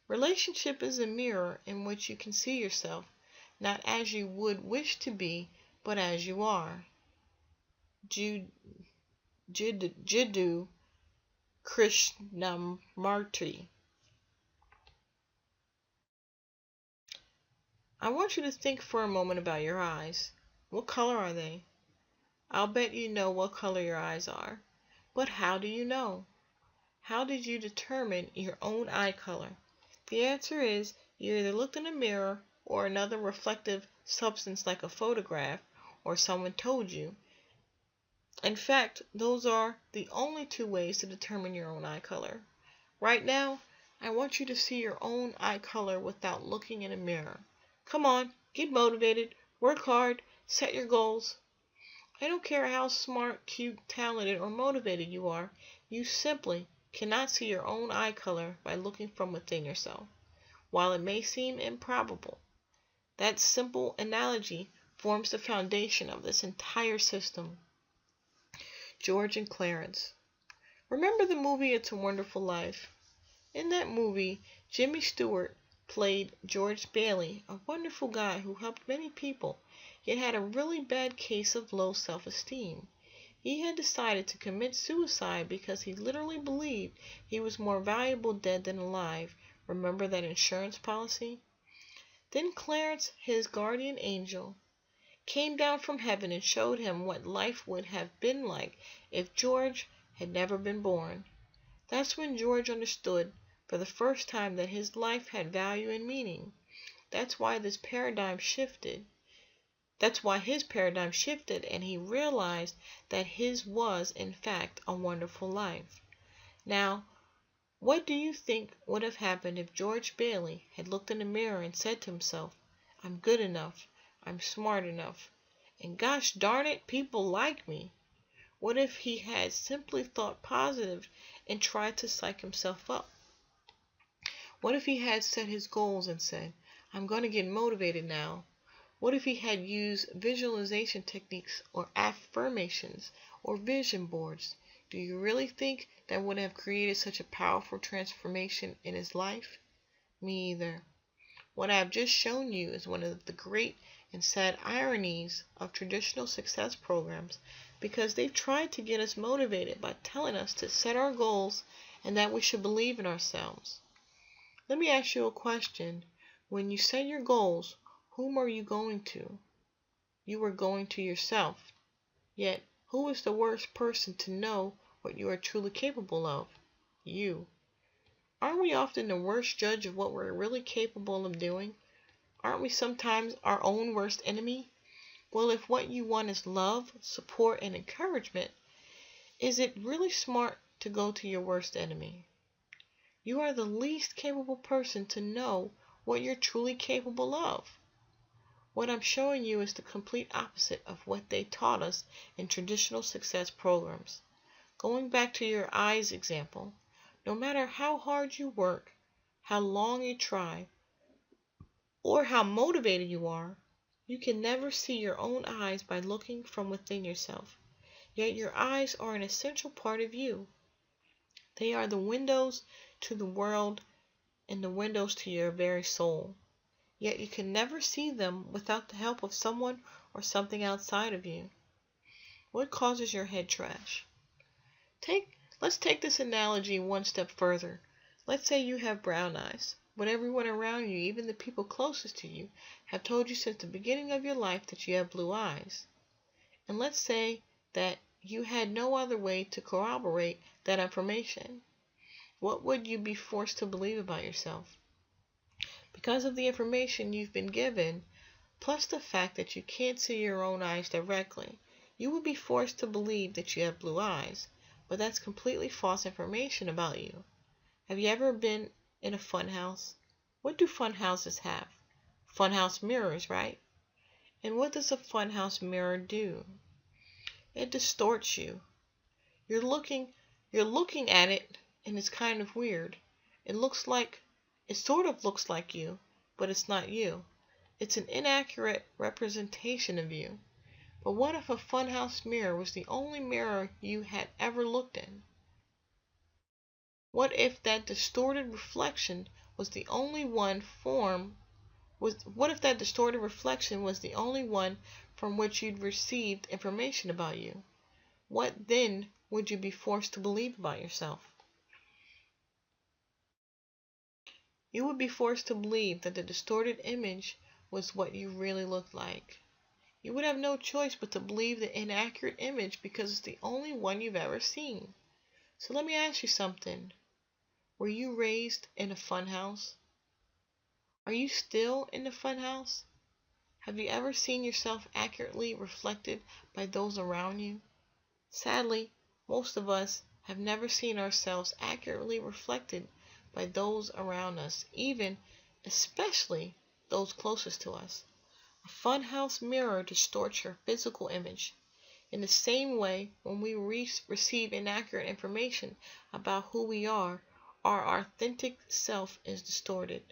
Relationship is a mirror in which you can see yourself, not as you would wish to be, but as you are. Jiddu Krishnamurti. I want you to think for a moment about your eyes. What color are they? I'll bet you know what color your eyes are. But how do you know? How did you determine your own eye color? The answer is you either looked in a mirror or another reflective substance like a photograph, or someone told you. In fact, those are the only 2 ways to determine your own eye color. Right now, I want you to see your own eye color without looking in a mirror. Come on, get motivated, work hard, set your goals. I don't care how smart, cute, talented, or motivated you are, you simply cannot see your own eye color by looking from within yourself. While it may seem improbable, that simple analogy forms the foundation of this entire system. George and Clarence. Remember the movie It's a Wonderful Life? In that movie, Jimmy Stewart played George Bailey, a wonderful guy who helped many people, yet had a really bad case of low self-esteem. He had decided to commit suicide because he literally believed he was more valuable dead than alive. Remember that insurance policy? Then Clarence, his guardian angel, came down from heaven and showed him what life would have been like if George had never been born. That's when George understood for the first time that his life had value and meaning. That's why his paradigm shifted, and he realized that his was, in fact, a wonderful life. Now, what do you think would have happened if George Bailey had looked in the mirror and said to himself, I'm good enough, I'm smart enough, and gosh darn it, people like me? What if he had simply thought positive and tried to psych himself up? What if he had set his goals and said, I'm going to get motivated now? What if he had used visualization techniques or affirmations or vision boards? Do you really think that would have created such a powerful transformation in his life? Me either. What I have just shown you is one of the great and sad ironies of traditional success programs because they've tried to get us motivated by telling us to set our goals and that we should believe in ourselves. Let me ask you a question. When you set your goals, whom are you going to? You are going to yourself. Yet, who is the worst person to know what you are truly capable of? You. Aren't we often the worst judge of what we're really capable of doing? Aren't we sometimes our own worst enemy? Well, if what you want is love, support, and encouragement, is it really smart to go to your worst enemy? You are the least capable person to know what you're truly capable of. What I'm showing you is the complete opposite of what they taught us in traditional success programs. Going back to your eyes example, no matter how hard you work, how long you try, or how motivated you are, you can never see your own eyes by looking from within yourself. Yet your eyes are an essential part of you. They are the windows to the world and the windows to your very soul. Yet you can never see them without the help of someone or something outside of you. What causes your head trash? Let's take this analogy one step further. Let's say you have brown eyes, but everyone around you, even the people closest to you, have told you since the beginning of your life that you have blue eyes. And let's say that you had no other way to corroborate that information. What would you be forced to believe about yourself? Because of the information you've been given, plus the fact that you can't see your own eyes directly, you would be forced to believe that you have blue eyes. But that's completely false information about you. Have you ever been in a fun house? What do fun houses have? Fun house mirrors, right? And what does a fun house mirror do? It distorts you. You're looking at it and it's kind of weird. It sort of looks like you, but it's not you. It's an inaccurate representation of you. But what if a funhouse mirror was the only mirror you had ever looked in? What if that distorted reflection was the only one from which you'd received information about you? What then would you be forced to believe about yourself? You would be forced to believe that the distorted image was what you really looked like. You would have no choice but to believe the inaccurate image because it's the only one you've ever seen. So let me ask you something. Were you raised in a fun house? Are you still in the fun house? Have you ever seen yourself accurately reflected by those around you? Sadly, most of us have never seen ourselves accurately reflected by those around us, especially those closest to us. A funhouse mirror distorts your physical image. In the same way, when we receive inaccurate information about who we are, our authentic self is distorted.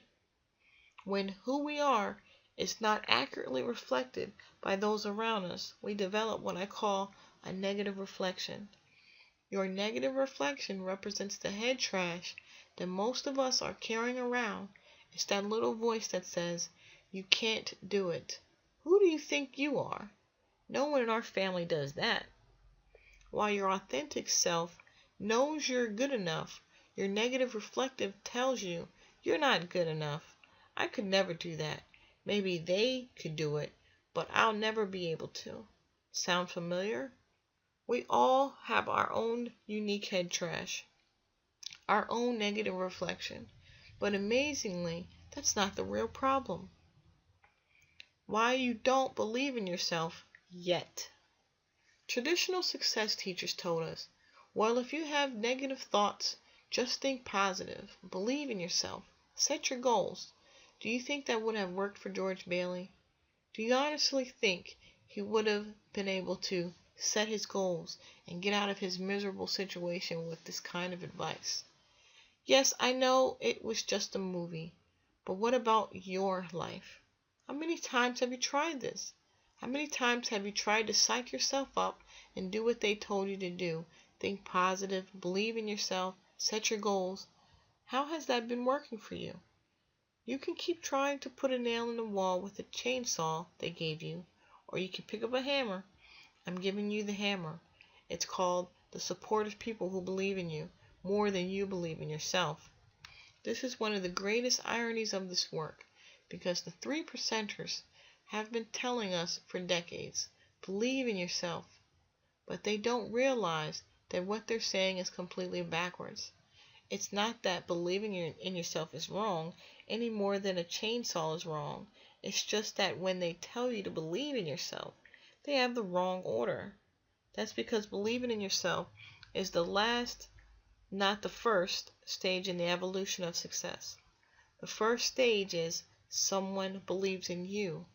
When who we are is not accurately reflected by those around us, we develop what I call a negative reflection. Your negative reflection represents the head trash that most of us are carrying around. It's that little voice that says, "You can't do it. Who do you think you are? No one in our family does that." While your authentic self knows you're good enough, your negative reflective tells you, "You're not good enough. I could never do that. Maybe they could do it, but I'll never be able to." Sound familiar? We all have our own unique head trash, our own negative reflection. But amazingly, that's not the real problem. Why you don't believe in yourself yet. Traditional success teachers told us, well, if you have negative thoughts, just think positive, believe in yourself, set your goals. Do you think that would have worked for George Bailey? Do you honestly think he would have been able to set his goals and get out of his miserable situation with this kind of advice? Yes, I know it was just a movie, but what about your life? How many times have you tried this? How many times have you tried to psych yourself up and do what they told you to do? Think positive, believe in yourself, set your goals. How has that been working for you? You can keep trying to put a nail in the wall with the chainsaw they gave you, or you can pick up a hammer. I'm giving you the hammer. It's called the support of people who believe in you more than you believe in yourself. This is one of the greatest ironies of this work, because the 3%ers have been telling us for decades, believe in yourself, but they don't realize that what they're saying is completely backwards. It's not that believing in yourself is wrong any more than a chainsaw is wrong. It's just that when they tell you to believe in yourself, they have the wrong order. That's because believing in yourself is the last, not the first, stage in the evolution of success. The first stage is someone believes in you.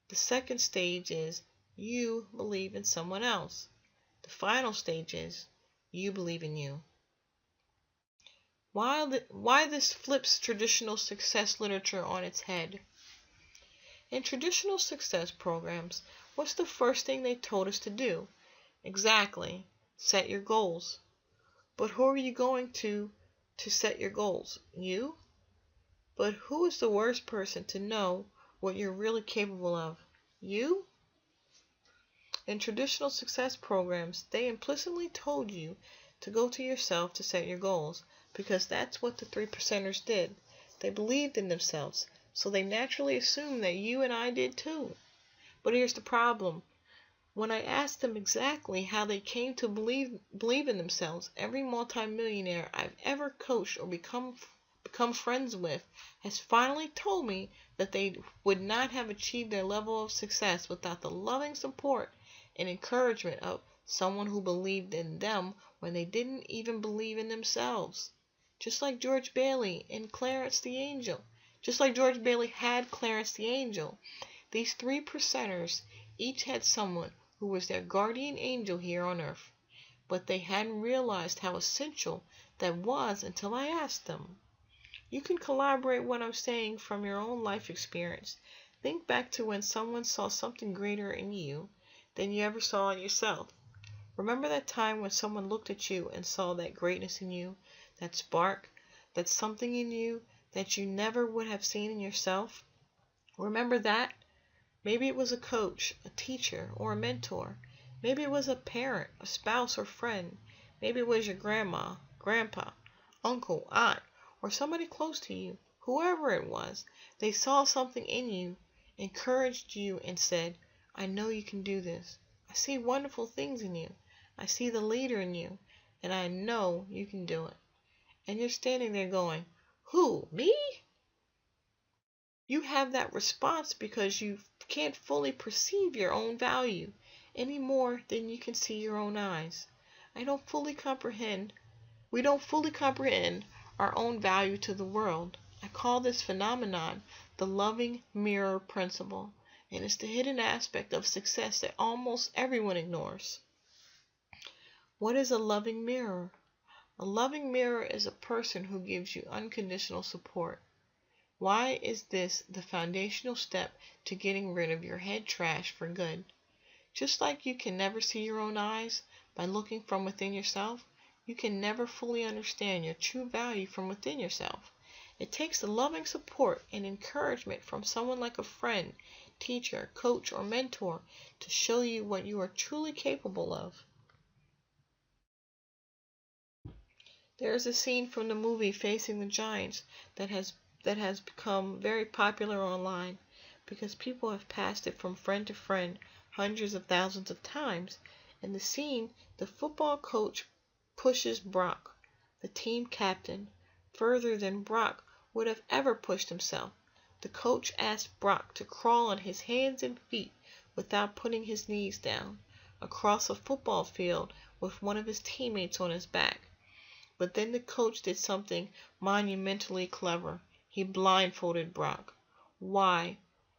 The second stage is you believe in someone else. The final stage is you believe in you. Why this flips traditional success literature on its head? In traditional success programs, what's the first thing they told us to do? Exactly, set your goals. But who are you going to set your goals? You? But who is the worst person to know what you're really capable of? You? In traditional success programs, they implicitly told you to go to yourself to set your goals, because that's what the 3%ers did. They believed in themselves, so they naturally assumed that you and I did too. But here's the problem. When I asked them exactly how they came to believe in themselves, every multimillionaire I've ever coached or become friends with has finally told me that they would not have achieved their level of success without the loving support and encouragement of someone who believed in them when they didn't even believe in themselves. Just like George Bailey and Clarence the Angel. Just like George Bailey had Clarence the Angel. These 3%ers each had someone who was their guardian angel here on earth, but they hadn't realized how essential that was until I asked them. You can collaborate what I'm saying from your own life experience. Think back to when someone saw something greater in you than you ever saw in yourself. Remember that time when someone looked at you and saw that greatness in you, that spark, that something in you that you never would have seen in yourself? Remember that? Maybe it was a coach, a teacher, or a mentor. Maybe it was a parent, a spouse, or friend. Maybe it was your grandma, grandpa, uncle, aunt, or somebody close to you. Whoever it was, they saw something in you, encouraged you, and said, I know you can do this. I see wonderful things in you. I see the leader in you, and I know you can do it. And you're standing there going, who, me? You have that response because you can't fully perceive your own value any more than you can see your own eyes. We don't fully comprehend our own value to the world. I call this phenomenon the loving mirror principle, and it's the hidden aspect of success that almost everyone ignores. What is a loving mirror? A loving mirror is a person who gives you unconditional support. Why is this the foundational step to getting rid of your head trash for good? Just like you can never see your own eyes by looking from within yourself, you can never fully understand your true value from within yourself. It takes the loving support and encouragement from someone like a friend, teacher, coach, or mentor to show you what you are truly capable of. There is a scene from the movie Facing the Giants that has become very popular online because people have passed it from friend to friend hundreds of thousands of times. In the scene, the football coach pushes Brock, the team captain, further than Brock would have ever pushed himself. The coach asked Brock to crawl on his hands and feet without putting his knees down, across a football field with one of his teammates on his back. But then the coach did something monumentally clever. He blindfolded Brock. Why?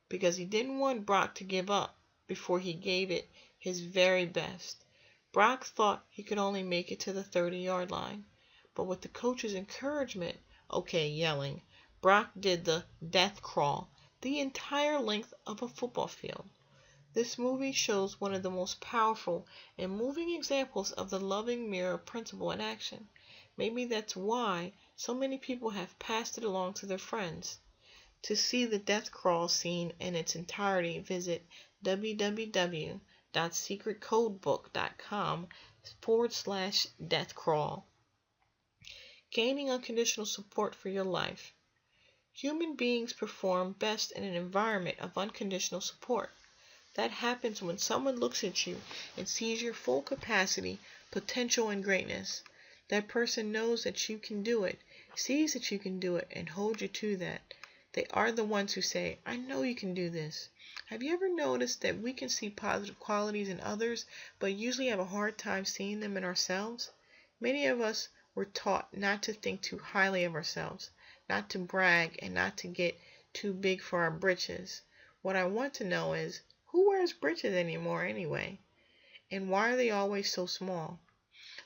Because he didn't want Brock to give up before he gave it his very best. Brock thought he could only make it to the 30-yard line. But with the coach's encouragement, yelling, Brock did the death crawl the entire length of a football field. This movie shows one of the most powerful and moving examples of the loving mirror principle in action. Maybe that's why so many people have passed it along to their friends. To see the death crawl scene in its entirety, visit www.secretcodebook.com/death crawl. Gaining unconditional support for your life. Human beings perform best in an environment of unconditional support. That happens when someone looks at you and sees your full capacity, potential, and greatness. That person knows that you can do it, sees that you can do it, and holds you to that. They are the ones who say, I know you can do this. Have you ever noticed that we can see positive qualities in others, but usually have a hard time seeing them in ourselves? Many of us were taught not to think too highly of ourselves, not to brag, and not to get too big for our britches. What I want to know is, who wears britches anymore anyway? And why are they always so small?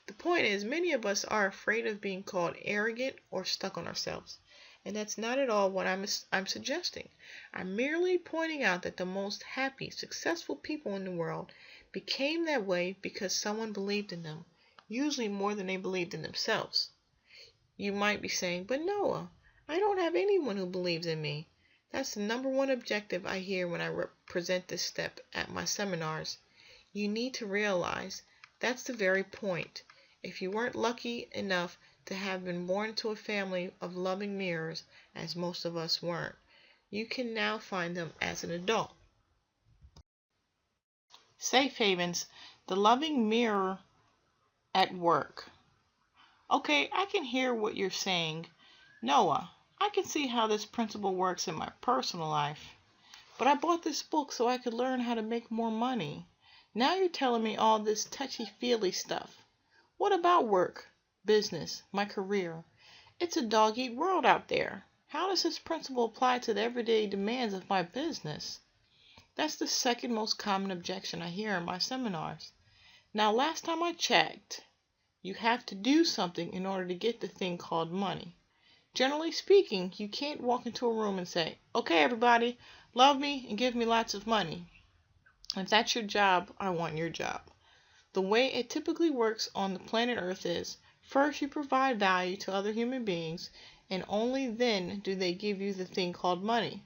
The point is, many of us are afraid of being called arrogant or stuck on ourselves. And that's not at all what I'm suggesting. I'm merely pointing out that the most happy, successful people in the world became that way because someone believed in them, usually more than they believed in themselves. You might be saying, but Noah, I don't have anyone who believes in me. That's the number one objective I hear when I present this step at my seminars. You need to realize that's the very point. If you weren't lucky enough to have been born into a family of loving mirrors, as most of us weren't, you can now find them as an adult. Safe havens, the loving mirror at work. Okay, I can hear what you're saying. Noah, I can see how this principle works in my personal life. But I bought this book so I could learn how to make more money. Now you're telling me all this touchy-feely stuff. What about work, business, my career? It's a dog-eat world out there. How does this principle apply to the everyday demands of my business? That's the second most common objection I hear in my seminars. Now, last time I checked, you have to do something in order to get the thing called money. Generally speaking, you can't walk into a room and say, okay, everybody, love me and give me lots of money. If that's your job, I want your job. The way it typically works on the planet Earth is, first you provide value to other human beings, and only then do they give you the thing called money.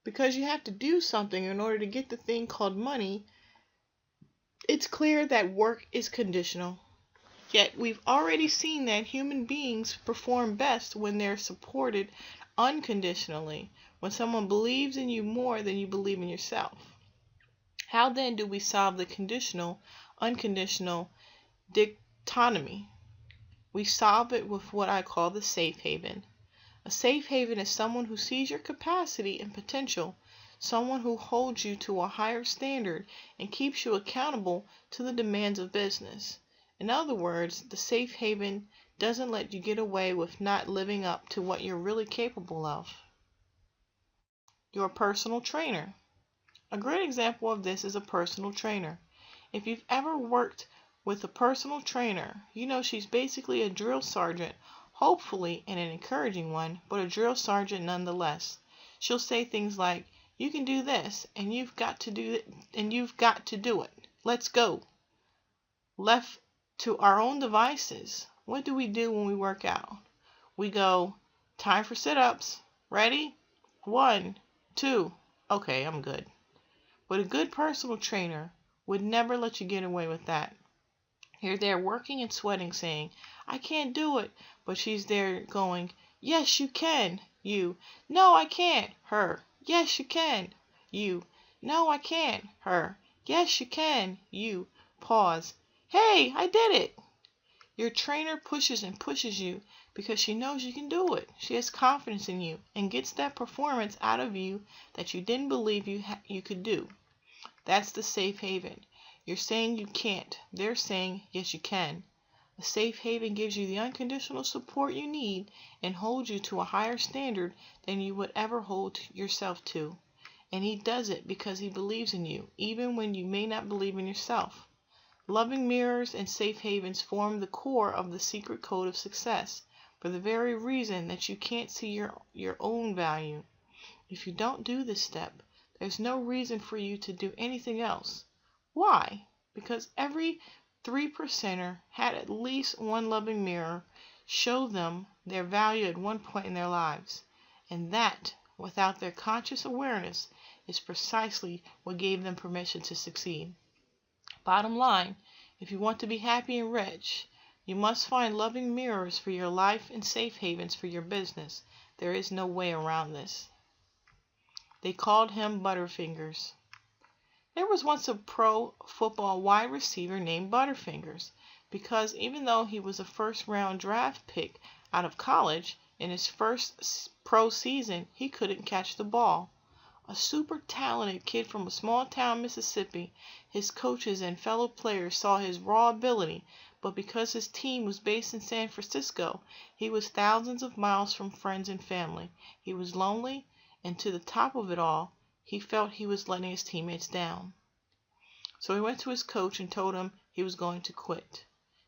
Because you have to do something in order to get the thing called money, it's clear that work is conditional. Yet we've already seen that human beings perform best when they're supported unconditionally, when someone believes in you more than you believe in yourself. How then do we solve the conditional, unconditional dichotomy? We solve it with what I call the safe haven. A safe haven is someone who sees your capacity and potential, someone who holds you to a higher standard and keeps you accountable to the demands of business. In other words, the safe haven doesn't let you get away with not living up to what you're really capable of. Your personal trainer. A great example of this is a personal trainer. If you've ever worked with a personal trainer, you know she's basically a drill sergeant, hopefully an encouraging one, but a drill sergeant nonetheless. She'll say things like, you can do this, and you've got to do it, and you've got to do it. Let's go. Left to our own devices, what do we do when we work out? We go, time for sit-ups. Ready? 1, 2. Okay, I'm good. But a good personal trainer would never let you get away with that. You're there working and sweating, saying, I can't do it. But she's there going, yes, you can. You, no, I can't. Her, yes, you can. You, no, I can't. Her, yes, you can. You, pause. Hey, I did it. Your trainer pushes and pushes you because she knows you can do it. She has confidence in you and gets that performance out of you that you didn't believe you could do. That's the safe haven. You're saying you can't. They're saying, yes, you can. A safe haven gives you the unconditional support you need and holds you to a higher standard than you would ever hold yourself to. And he does it because he believes in you, even when you may not believe in yourself. Loving mirrors and safe havens form the core of the secret code of success for the very reason that you can't see your own value. If you don't do this step, there's no reason for you to do anything else. Why? Because every 3%er had at least one loving mirror show them their value at one point in their lives. And that, without their conscious awareness, is precisely what gave them permission to succeed. Bottom line, if you want to be happy and rich, you must find loving mirrors for your life and safe havens for your business. There is no way around this. They called him Butterfingers. There was once a pro football wide receiver named Butterfingers, because even though he was a first-round draft pick out of college, in his first pro season, he couldn't catch the ball. A super talented kid from a small town, Mississippi, his coaches and fellow players saw his raw ability, but because his team was based in San Francisco, he was thousands of miles from friends and family. He was lonely, and to the top of it all, he felt he was letting his teammates down. So he went to his coach and told him he was going to quit.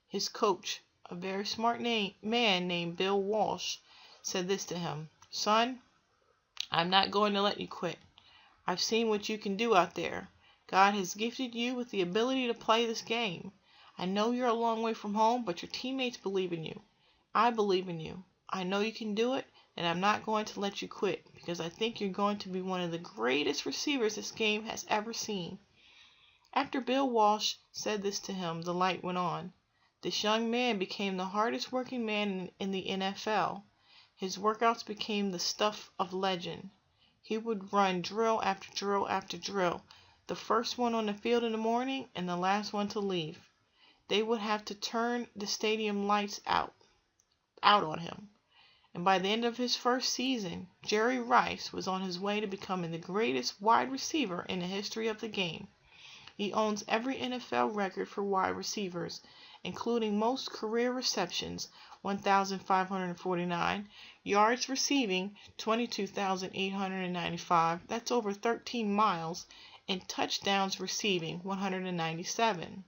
His coach, a very smart man named Bill Walsh, said this to him: "Son, I'm not going to let you quit. I've seen what you can do out there. God has gifted you with the ability to play this game. I know you're a long way from home, but your teammates believe in you. I believe in you. I know you can do it, and I'm not going to let you quit, because I think you're going to be one of the greatest receivers this game has ever seen." After Bill Walsh said this to him, the light went on. This young man became the hardest working man in the NFL. His workouts became the stuff of legend. He would run drill after drill after drill, the first one on the field in the morning and the last one to leave. They would have to turn the stadium lights out on him. And by the end of his first season, Jerry Rice was on his way to becoming the greatest wide receiver in the history of the game. He owns every NFL record for wide receivers, including most career receptions, 1,549, yards receiving, 22,895, that's over 13 miles, and touchdowns receiving, 197.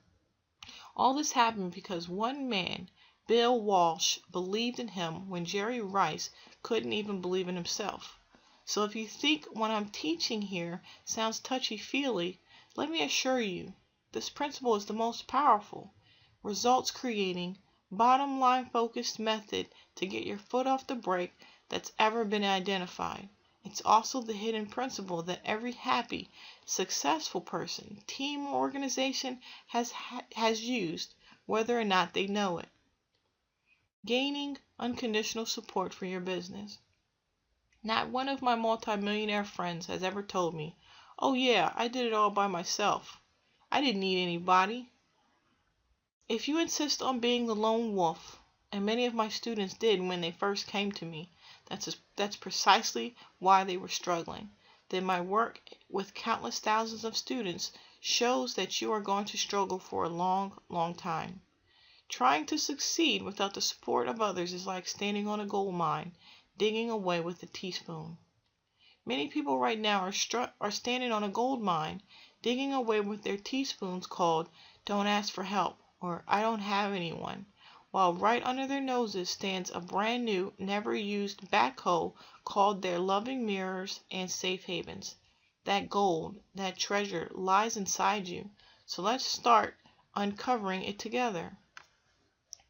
All this happened because one man, Bill Walsh, believed in him when Jerry Rice couldn't even believe in himself. So if you think what I'm teaching here sounds touchy-feely, let me assure you, this principle is the most powerful, results-creating, bottom-line focused method to get your foot off the brake that's ever been identified. It's also the hidden principle that every happy, successful person, team, or organization has used, whether or not they know it. Gaining unconditional support for your business. Not one of my multimillionaire friends has ever told me, "Oh yeah, I did it all by myself. I didn't need anybody." If you insist on being the lone wolf, and many of my students did when they first came to me, that's precisely why they were struggling. Then my work with countless thousands of students shows that you are going to struggle for a long, long time. Trying to succeed without the support of others is like standing on a gold mine, digging away with a teaspoon. Many people right now are standing on a gold mine, digging away with their teaspoons called "Don't ask for help" or "I don't have anyone," while right under their noses stands a brand new, never used backhoe called their loving mirrors and safe havens. That gold, that treasure lies inside you, so let's start uncovering it together.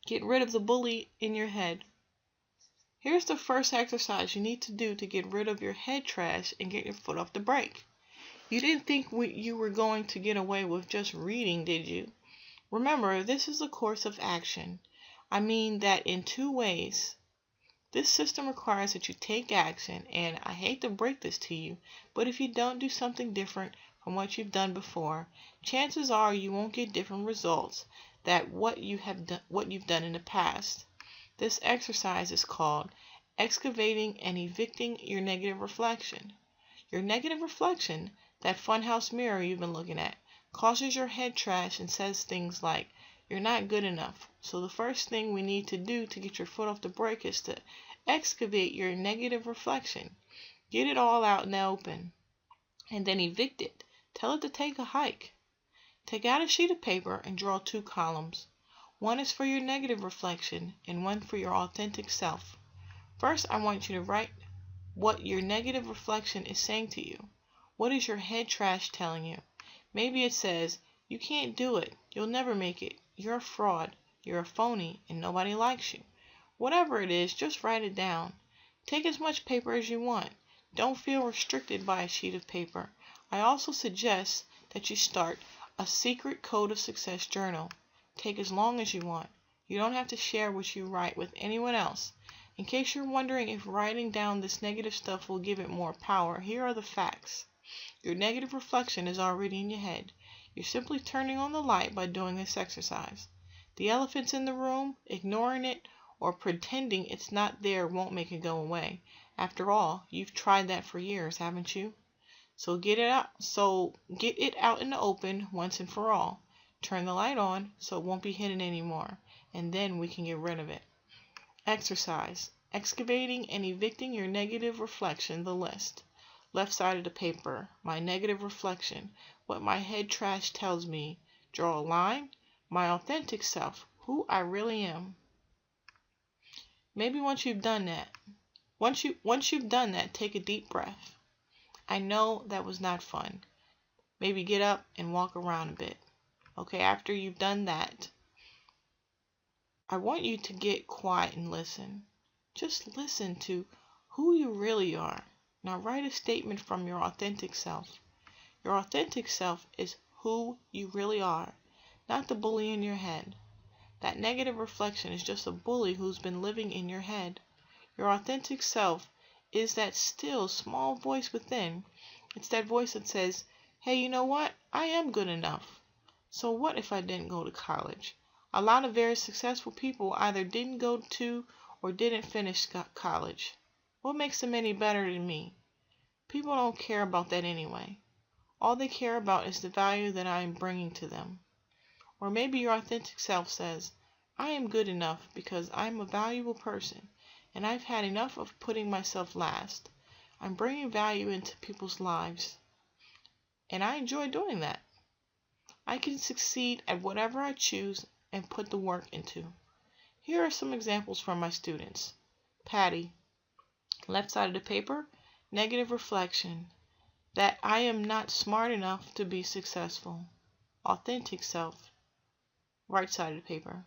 Get rid of the bully in your head. Here's the first exercise you need to do to get rid of your head trash and get your foot off the brake. You didn't think you were going to get away with just reading, did you? Remember, this is a course of action. I mean that in two ways. This system requires that you take action, and I hate to break this to you, but if you don't do something different from what you've done before, chances are you won't get different results than what you've done in the past. This exercise is called excavating and evicting your negative reflection. Your negative reflection, that funhouse mirror you've been looking at, causes your head trash and says things like, "You're not good enough." So the first thing we need to do to get your foot off the brake is to excavate your negative reflection. Get it all out in the open. And then evict it. Tell it to take a hike. Take out a sheet of paper and draw two columns. One is for your negative reflection and one for your authentic self. First, I want you to write what your negative reflection is saying to you. What is your head trash telling you? Maybe it says, "You can't do it. You'll never make it. You're a fraud. You're a phony, and nobody likes you." Whatever it is, just write it down. Take as much paper as you want. Don't feel restricted by a sheet of paper. I also suggest that you start a secret Code of Success journal. Take as long as you want. You don't have to share what you write with anyone else. In case you're wondering if writing down this negative stuff will give it more power, here are the facts. Your negative reflection is already in your head. You're simply turning on the light by doing this exercise. The elephant's in the room. Ignoring it or pretending it's not there won't make it go away. After all, you've tried that for years, haven't you? So get it out in the open once and for all. Turn the light on so it won't be hidden anymore, and then we can get rid of it. Exercise. Excavating and evicting your negative reflection, the list. Left side of the paper, my negative reflection, what my head trash tells me. Draw a line, my authentic self, who I really am. Maybe once you've done that, take a deep breath. I know that was not fun. Maybe get up and walk around a bit. Okay, after you've done that, I want you to get quiet and listen. Just listen to who you really are. Now write a statement from your authentic self. Your authentic self is who you really are, not the bully in your head. That negative reflection is just a bully who's been living in your head. Your authentic self is that still small voice within. It's that voice that says, hey, you know what? I am good enough. So what if I didn't go to college? A lot of very successful people either didn't go to or didn't finish college. What makes them any better than me? People don't care about that anyway. All they care about is the value that I am bringing to them. Or maybe your authentic self says, I am good enough because I am a valuable person and I've had enough of putting myself last. I'm bringing value into people's lives and I enjoy doing that. I can succeed at whatever I choose and put the work into. Here are some examples from my students. Patty, left side of the paper, negative reflection, that I am not smart enough to be successful. Authentic self, right side of the paper.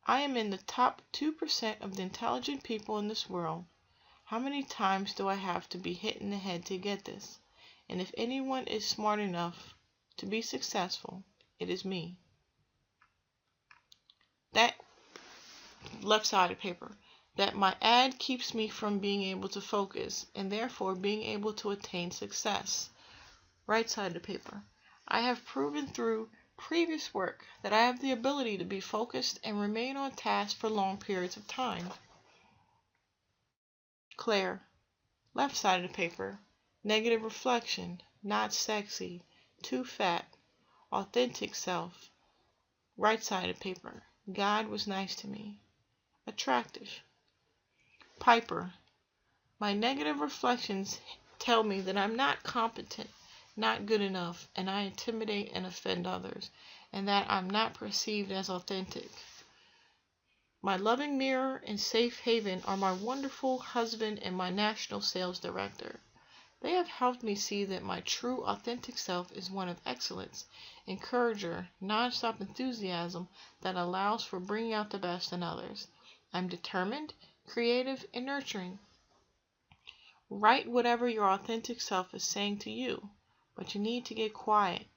I am in the top 2% of the intelligent people in this world. How many times do I have to be hit in the head to get this? And if anyone is smart enough to be successful, it is me. That left side of paper. That my ad keeps me from being able to focus and therefore being able to attain success. Right side of the paper. I have proven through previous work that I have the ability to be focused and remain on task for long periods of time. Claire, left side of the paper. Negative reflection, not sexy, too fat. Authentic self, right side of the paper. God was nice to me. Attractive. Piper, my negative reflections tell me that I'm not competent, not good enough, and I intimidate and offend others, and that I'm not perceived as authentic. My loving mirror and safe haven are my wonderful husband and my national sales director. They have helped me see that my true authentic self is one of excellence, encourager, non-stop enthusiasm that allows for bringing out the best in others. I'm determined, creative, and nurturing. Write whatever your authentic self is saying to you, but you need to get quiet.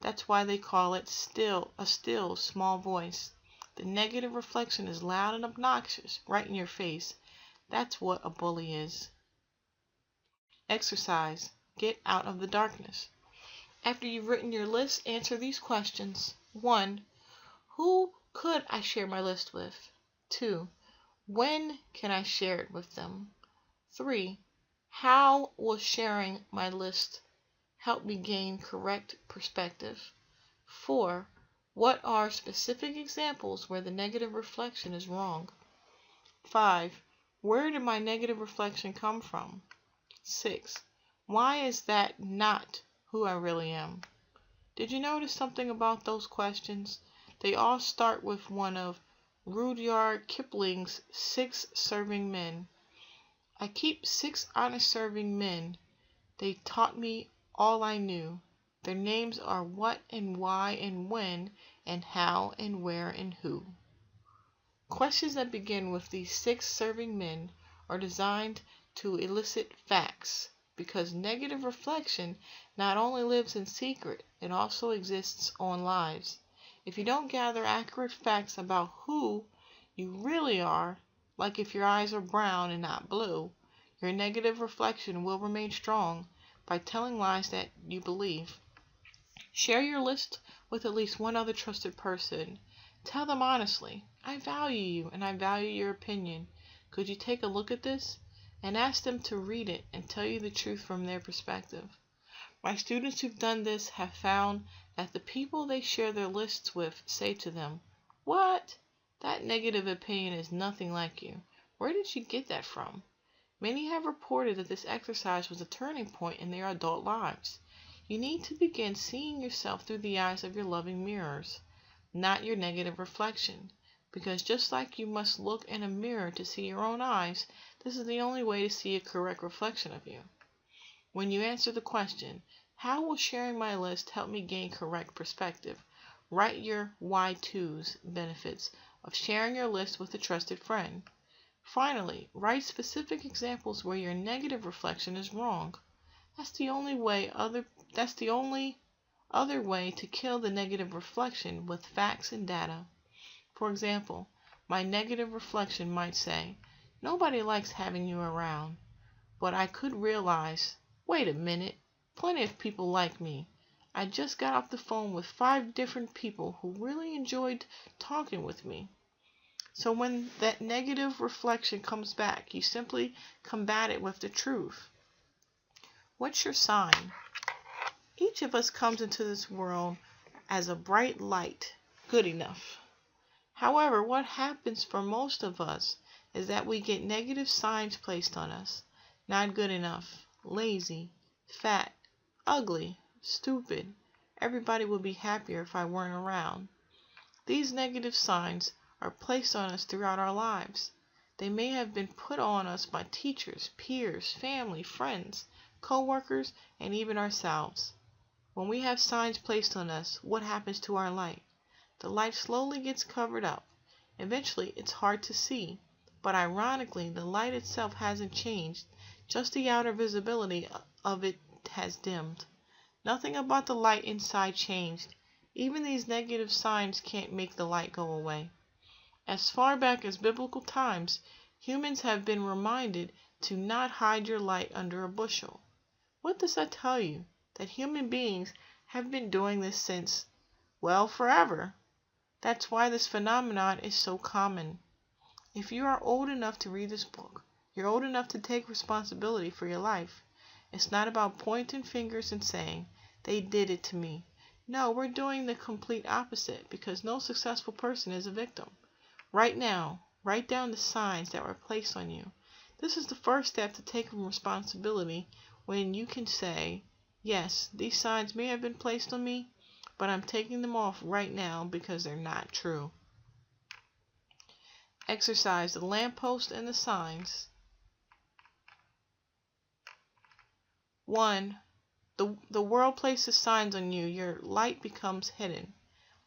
That's why they call it a still, small voice. The negative reflection is loud and obnoxious, right in your face. That's what a bully is. Exercise. Get out of the darkness. After you've written your list, answer these questions. 1. Who could I share my list with? 2. When can I share it with them? 3. How will sharing my list help me gain correct perspective? 4. What are specific examples where the negative reflection is wrong? 5. Where did my negative reflection come from? 6. Why is that not who I really am? Did you notice something about those questions? They all start with one of Rudyard Kipling's 6 Serving Men. I keep 6 honest serving men. They taught me all I knew. Their names are what and why and when and how and where and who. Questions that begin with these 6 serving men are designed to elicit facts, because negative reflection not only lives in secret, it also exists on lives. If you don't gather accurate facts about who you really are, like if your eyes are brown and not blue, your negative reflection will remain strong by telling lies that you believe. Share your list with at least one other trusted person. Tell them honestly, I value you and I value your opinion. Could you take a look at this? And ask them to read it and tell you the truth from their perspective. My students who've done this have found that the people they share their lists with say to them, "What? That negative opinion is nothing like you. Where did you get that from?" Many have reported that this exercise was a turning point in their adult lives. You need to begin seeing yourself through the eyes of your loving mirrors, not your negative reflection. Because just like you must look in a mirror to see your own eyes, this is the only way to see a correct reflection of you. When you answer the question, how will sharing my list help me gain correct perspective? Write your why-tos benefits of sharing your list with a trusted friend. Finally, write specific examples where your negative reflection is wrong. That's the only other way to kill the negative reflection with facts and data. For example, my negative reflection might say, "Nobody likes having you around." But I could realize, wait a minute, plenty of people like me. I just got off the phone with 5 different people who really enjoyed talking with me. So when that negative reflection comes back, you simply combat it with the truth. What's your sign? Each of us comes into this world as a bright light, good enough. However, what happens for most of us is that we get negative signs placed on us. Not good enough, lazy, fat, ugly, stupid. Everybody would be happier if I weren't around. These negative signs are placed on us throughout our lives. They may have been put on us by teachers, peers, family, friends, co-workers, and even ourselves. When we have signs placed on us, what happens to our light? The light slowly gets covered up. Eventually, it's hard to see. But ironically, the light itself hasn't changed. Just the outer visibility of it has dimmed. Nothing about the light inside changed. Even these negative signs can't make the light go away. As far back as biblical times, humans have been reminded to not hide your light under a bushel. What does that tell you? That human beings have been doing this since, well, forever. That's why this phenomenon is so common. If you are old enough to read this book, you're old enough to take responsibility for your life. It's not about pointing fingers and saying, "They did it to me." No, we're doing the complete opposite, because no successful person is a victim. Right now, write down the signs that were placed on you. This is the first step to taking responsibility, when you can say, "Yes, these signs may have been placed on me, but I'm taking them off right now because they're not true." Exercise the lamppost and the signs. 1. The world places signs on you. Your light becomes hidden.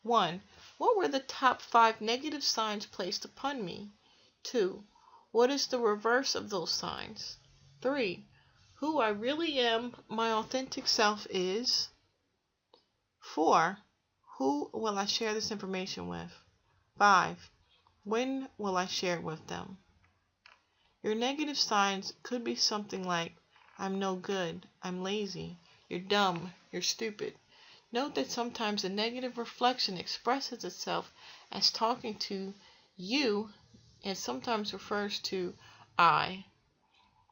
1. What were the top 5 negative signs placed upon me? 2. What is the reverse of those signs? 3. Who I really am, my authentic self is. 4. Who will I share this information with? 5. When will I share it with them? Your negative signs could be something like, "I'm no good, I'm lazy, you're dumb, you're stupid." Note that sometimes the negative reflection expresses itself as talking to you and sometimes refers to I.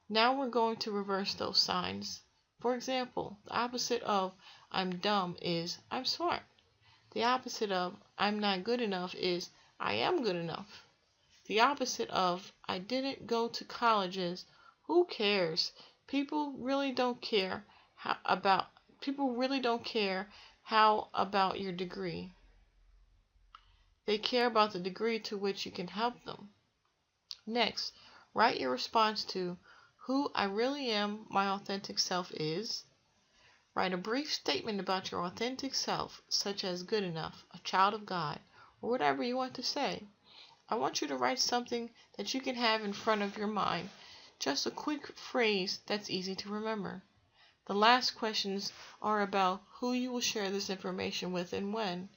Now we're going to reverse those signs. For example, the opposite of "I'm dumb" is "I'm smart." The opposite of "I'm not good enough" is "I am good enough." The opposite of "I didn't go to college" is "Who cares? People really don't care how about your degree. They care about the degree to which you can help them." Next, write your response to "Who I really am, my authentic self is." Write a brief statement about your authentic self, such as "good enough," "a child of God," or whatever you want to say. I want you to write something that you can have in front of your mind Just a quick phrase that's easy to remember. The last questions are about who you will share this information with and when.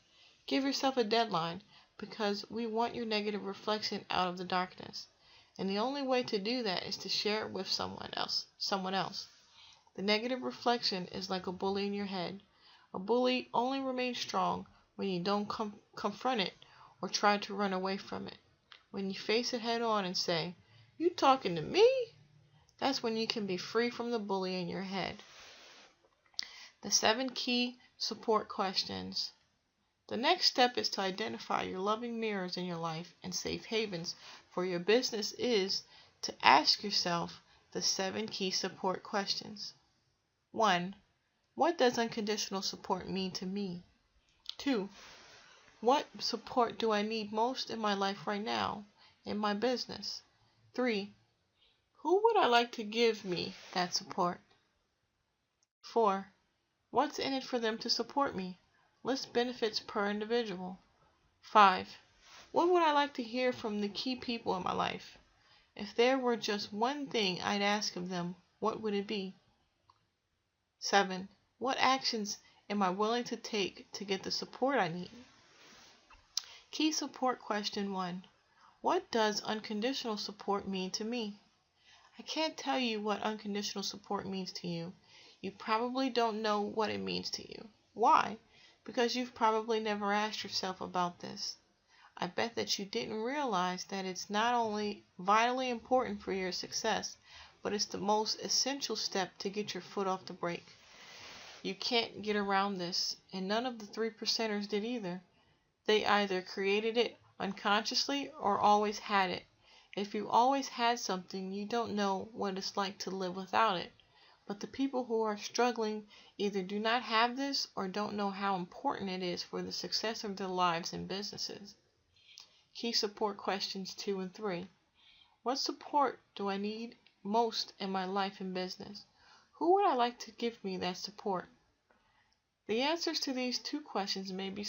Give yourself a deadline because we want your negative reflection out of the darkness. And the only way to do that is to share it with someone else. The negative reflection is like a bully in your head. A bully only remains strong when you don't confront it or try to run away from it. When you face it head on and say, "You talking to me?" That's when you can be free from the bully in your head. The 7 key support questions. The next step is to identify your loving mirrors in your life and safe havens for your business is to ask yourself the 7 key support questions. 1. What does unconditional support mean to me? 2. What support do I need most in my life right now, in my business? 3. Who would I like to give me that support? 4. What's in it for them to support me? List benefits per individual. 5. What would I like to hear from the key people in my life? If there were just one thing I'd ask of them, what would it be? 7. What actions am I willing to take to get the support I need? Key support question 1. What does unconditional support mean to me? I can't tell you what unconditional support means to you. You probably don't know what it means to you. Why? Because you've probably never asked yourself about this. I bet that you didn't realize that it's not only vitally important for your success, but it's the most essential step to get your foot off the brake. You can't get around this, and none of the 3%ers did either. They either created it unconsciously or always had it. If you always had something, you don't know what it's like to live without it. But the people who are struggling either do not have this or don't know how important it is for the success of their lives and businesses. Key support questions 2 and 3. What support do I need most in my life and business? Who would I like to give me that support? The answers to these 2 questions may be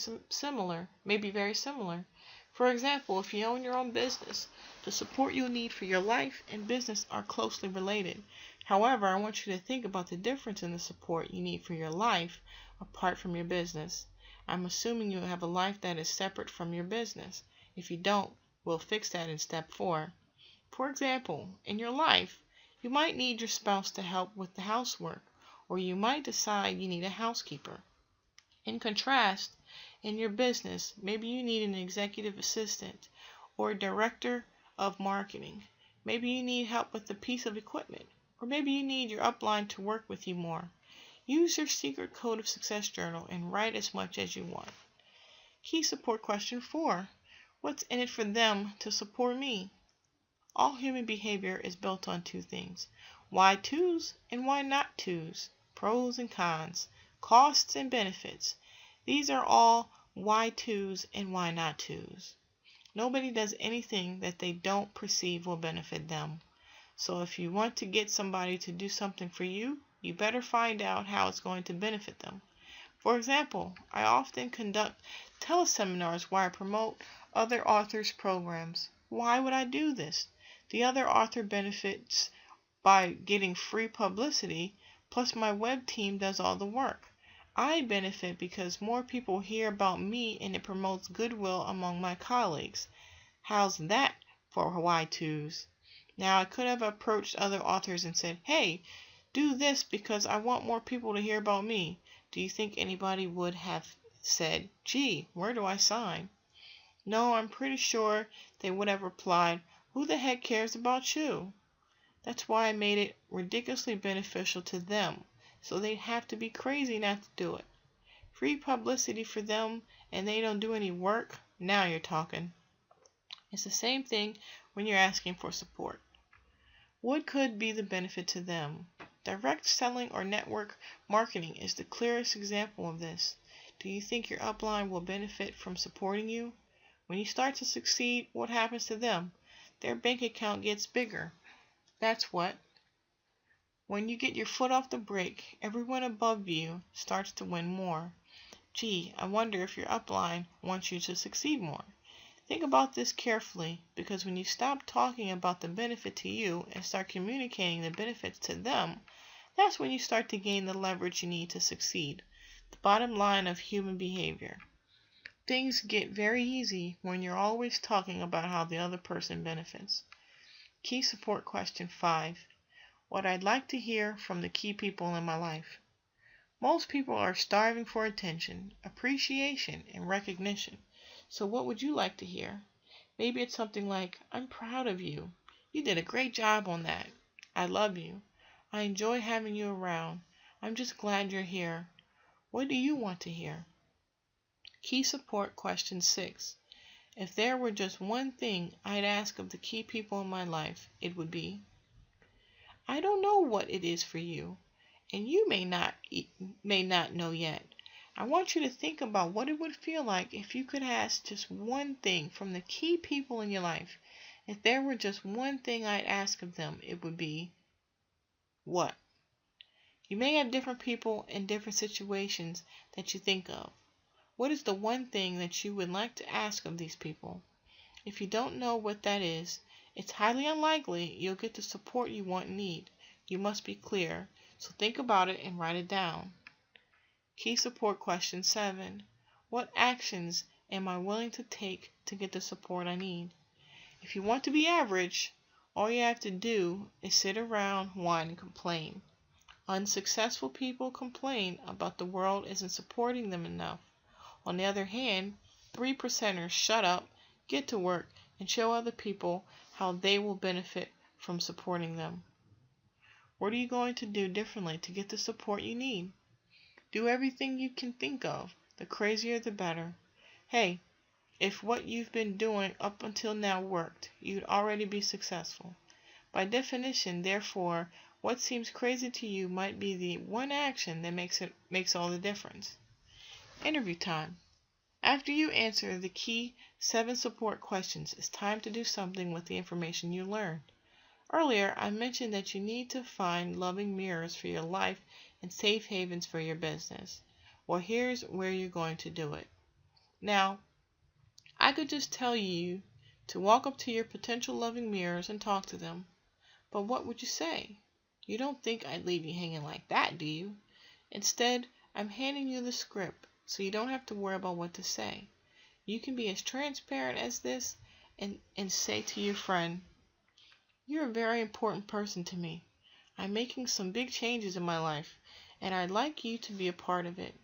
very similar. For example, if you own your own business, the support you'll need for your life and business are closely related. However, I want you to think about the difference in the support you need for your life apart from your business. I'm assuming you have a life that is separate from your business. If you don't, we'll fix that in step 4. For example, in your life, you might need your spouse to help with the housework, or you might decide you need a housekeeper. In contrast, in your business, maybe you need an executive assistant or a director of marketing. Maybe you need help with a piece of equipment, or maybe you need your upline to work with you more. Use your secret code of success journal and write as much as you want. Key support question 4. What's in it for them to support me? All human behavior is built on 2 things. Why to's and why not to's. Pros and cons. Costs and benefits. These are all why to's and why not to's. Nobody does anything that they don't perceive will benefit them. So if you want to get somebody to do something for you, you better find out how it's going to benefit them. For example, I often conduct teleseminars where I promote other authors' programs. Why would I do this? The other author benefits by getting free publicity, plus my web team does all the work. I benefit because more people hear about me and it promotes goodwill among my colleagues. How's that for why to's? Now, I could have approached other authors and said, "Hey, do this because I want more people to hear about me." Do you think anybody would have said, "Gee, where do I sign?" No, I'm pretty sure they would have replied, "Who the heck cares about you?" That's why I made it ridiculously beneficial to them, so they'd have to be crazy not to do it. Free publicity for them and they don't do any work? Now you're talking. It's the same thing when you're asking for support. What could be the benefit to them? Direct selling or network marketing is the clearest example of this. Do you think your upline will benefit from supporting you? When you start to succeed, what happens to them? Their bank account gets bigger. That's what. When you get your foot off the brake, everyone above you starts to win more. Gee, I wonder if your upline wants you to succeed more. Think about this carefully, because when you stop talking about the benefit to you and start communicating the benefits to them, that's when you start to gain the leverage you need to succeed. The bottom line of human behavior. Things get very easy when you're always talking about how the other person benefits. Key support question 5. What I'd like to hear from the key people in my life. Most people are starving for attention, appreciation, and recognition. So what would you like to hear? Maybe it's something like, I'm proud of you. You did a great job on that. I love you. I enjoy having you around. I'm just glad you're here. What do you want to hear? Key support question 6. If there were just one thing I'd ask of the key people in my life, it would be, I don't know what it is for you, and you may not know yet. I want you to think about what it would feel like if you could ask just one thing from the key people in your life. If there were just one thing I'd ask of them, it would be, what? You may have different people in different situations that you think of. What is the one thing that you would like to ask of these people? If you don't know what that is, it's highly unlikely you'll get the support you want and need. You must be clear, so think about it and write it down. Key support question 7. What actions am I willing to take to get the support I need? If you want to be average, all you have to do is sit around, whine, and complain. Unsuccessful people complain about the world isn't supporting them enough. On the other hand, 3%ers shut up, get to work, and show other people how they will benefit from supporting them. What are you going to do differently to get the support you need? Do everything you can think of. The crazier the better. Hey, if what you've been doing up until now worked, you'd already be successful. By definition, therefore, what seems crazy to you might be the one action that makes all the difference. Interview time. After you answer the key 7 support questions, it's time to do something with the information you learned. Earlier, I mentioned that you need to find loving mirrors for your life and safe havens for your business. Well, here's where you're going to do it. Now, I could just tell you to walk up to your potential loving mirrors and talk to them. But what would you say? You don't think I'd leave you hanging like that, do you? Instead, I'm handing you the script, so you don't have to worry about what to say. You can be as transparent as this and say to your friend, you're a very important person to me. I'm making some big changes in my life, and I'd like you to be a part of it.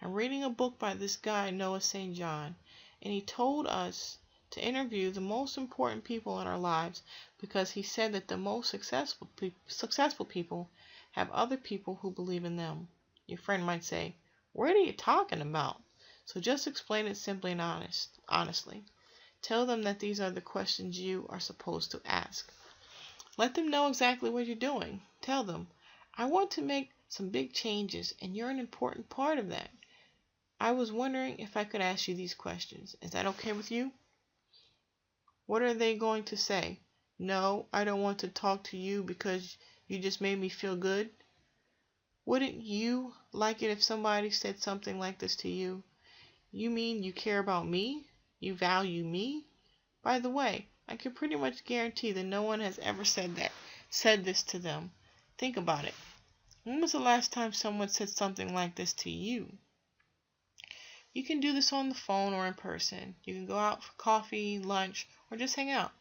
I'm reading a book by this guy, Noah St. John, and he told us to interview the most important people in our lives because he said that the most successful people have other people who believe in them. Your friend might say, what are you talking about? So just explain it simply and honestly. Tell them that these are the questions you are supposed to ask. Let them know exactly what you're doing. Tell them, I want to make some big changes, and you're an important part of that. I was wondering if I could ask you these questions. Is that okay with you? What are they going to say? No, I don't want to talk to you because you just made me feel good. Wouldn't you like it if somebody said something like this to you? You mean you care about me? You value me? By the way, I can pretty much guarantee that no one has ever said this to them. Think about it. When was the last time someone said something like this to you? You can do this on the phone or in person. You can go out for coffee, lunch, or just hang out.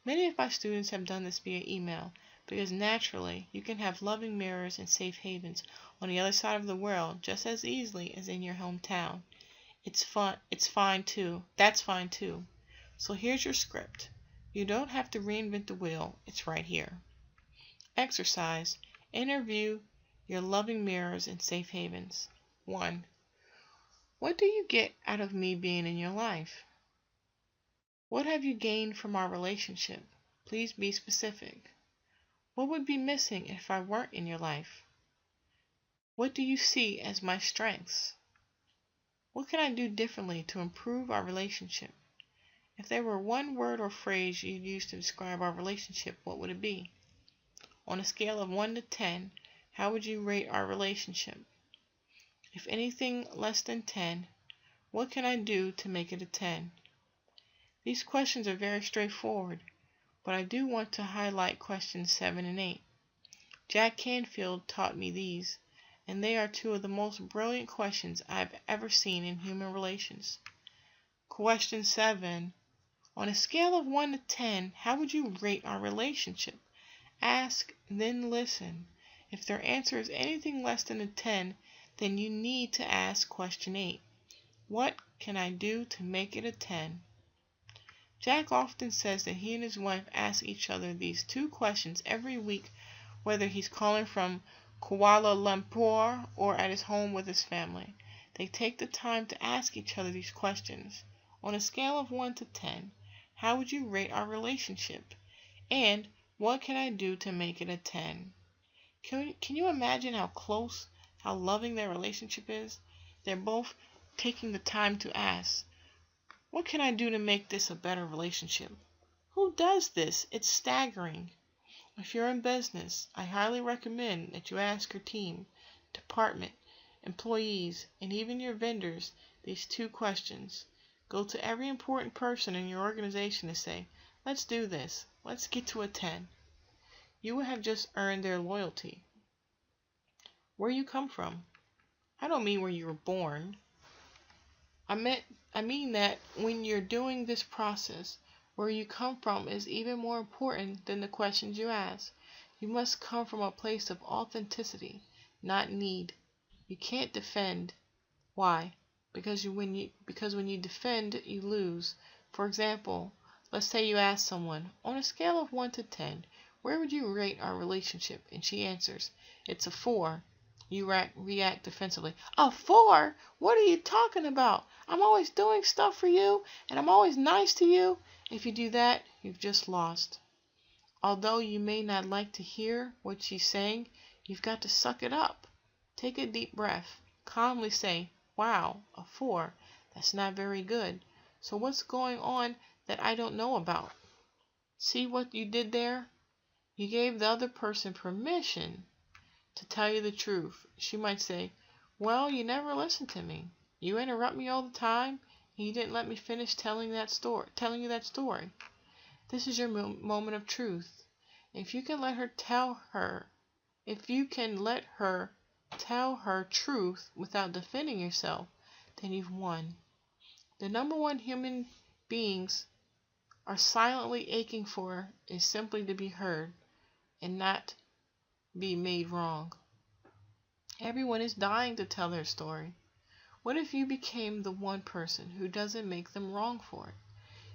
Many of my students have done this via email because naturally you can have loving mirrors and safe havens on the other side of the world just as easily as in your hometown. It's fine too. That's fine too. So here's your script. You don't have to reinvent the wheel. It's right here. Exercise. Interview your loving mirrors and safe havens. 1. What do you get out of me being in your life? What have you gained from our relationship? Please be specific. What would be missing if I weren't in your life? What do you see as my strengths? What can I do differently to improve our relationship? If there were one word or phrase you'd use to describe our relationship, what would it be? On a scale of 1 to 10, how would you rate our relationship? If anything less than 10, what can I do to make it a 10? These questions are very straightforward, but I do want to highlight questions 7 and 8. Jack Canfield taught me these, and they are two of the most brilliant questions I have ever seen in human relations. Question 7. On a scale of 1 to 10, how would you rate our relationship? Ask, then listen. If their answer is anything less than a 10, then you need to ask question 8. What can I do to make it a 10? Jack often says that he and his wife ask each other these two questions every week, whether he's calling from Kuala Lumpur or at his home with his family. They take the time to ask each other these questions. On a scale of 1 to 10, how would you rate our relationship? And what can I do to make it a 10? Can you imagine how close, how loving their relationship is? They're both taking the time to ask, what can I do to make this a better relationship? Who does this? It's staggering. If you're in business, I highly recommend that you ask your team, department, employees, and even your vendors these two questions. Go to every important person in your organization and say, let's do this. Let's get to a 10. You will have just earned their loyalty. Where you come from. I don't mean where you were born. I mean that when you're doing this process, where you come from is even more important than the questions you ask. You must come from a place of authenticity, not need. You can't defend. Why? Because when you defend, you lose. For example, let's say you ask someone, on a scale of 1 to 10, where would you rate our relationship? And she answers, it's a 4. You react defensively. A 4? What are you talking about? I'm always doing stuff for you, and I'm always nice to you. If you do that, you've just lost. Although you may not like to hear what she's saying, you've got to suck it up. Take a deep breath. Calmly say, wow, a 4. That's not very good. So what's going on that I don't know about? See what you did there? You gave the other person permission to tell you the truth. She might say, well, you never listen to me. You interrupt me all the time, and you didn't let me finish telling you that story. This is your moment of truth. If you can let her tell her truth without defending yourself, then you've won. The number one human beings are silently aching for is simply to be heard and not be made wrong. Everyone is dying to tell their story. What if you became the one person who doesn't make them wrong for it?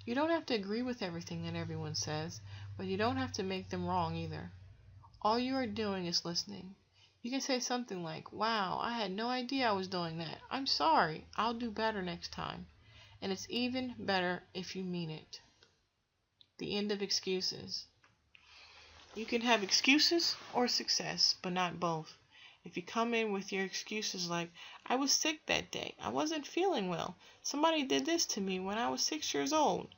You don't have to agree with everything that everyone says, but you don't have to make them wrong either. All you are doing is listening. You can say something like, wow, I had no idea I was doing that. I'm sorry. I'll do better next time. And it's even better if you mean it. The end of excuses. You can have excuses or success, but not both. If you come in with your excuses like, I was sick that day, I wasn't feeling well, somebody did this to me when I was 6 years old,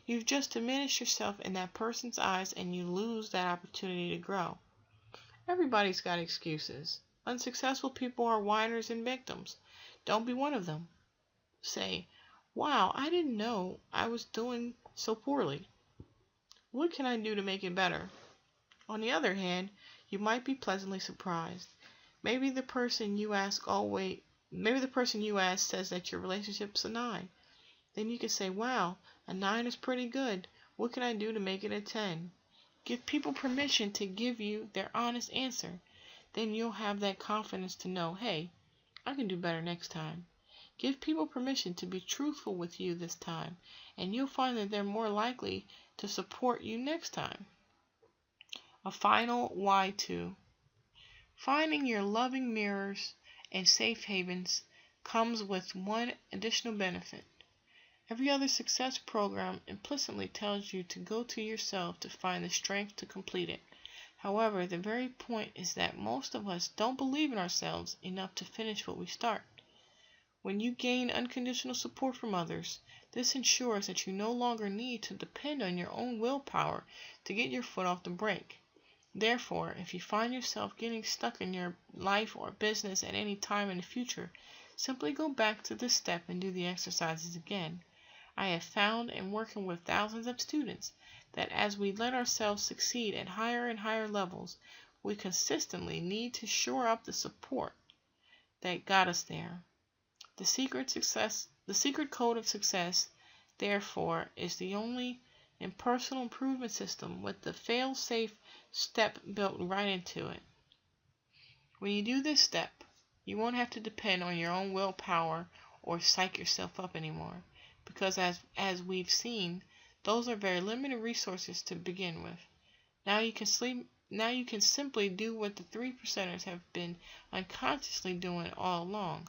you've just diminished yourself in that person's eyes and you lose that opportunity to grow. Everybody's got excuses. Unsuccessful people are whiners and victims. Don't be one of them. Say, wow, I didn't know I was doing so poorly. What can I do to make it better? On the other hand, you might be pleasantly surprised. Maybe the person you ask says that your relationship's a 9. Then you can say, wow, a 9 is pretty good. What can I do to make it a 10? Give people permission to give you their honest answer. Then you'll have that confidence to know, hey, I can do better next time. Give people permission to be truthful with you this time, and you'll find that they're more likely to support you next time. A final why to. Finding your loving mirrors and safe havens comes with one additional benefit. Every other success program implicitly tells you to go to yourself to find the strength to complete it. However, the very point is that most of us don't believe in ourselves enough to finish what we start. When you gain unconditional support from others, this ensures that you no longer need to depend on your own willpower to get your foot off the brake. Therefore, if you find yourself getting stuck in your life or business at any time in the future, simply go back to this step and do the exercises again. I have found in working with thousands of students that as we let ourselves succeed at higher and higher levels, we consistently need to shore up the support that got us there. The secret code of success, therefore, is the only impersonal improvement system with the fail-safe step built right into it. When you do this step, you won't have to depend on your own willpower or psych yourself up anymore, because as we've seen, those are very limited resources to begin with. Now you can simply do what the 3%ers have been unconsciously doing all along,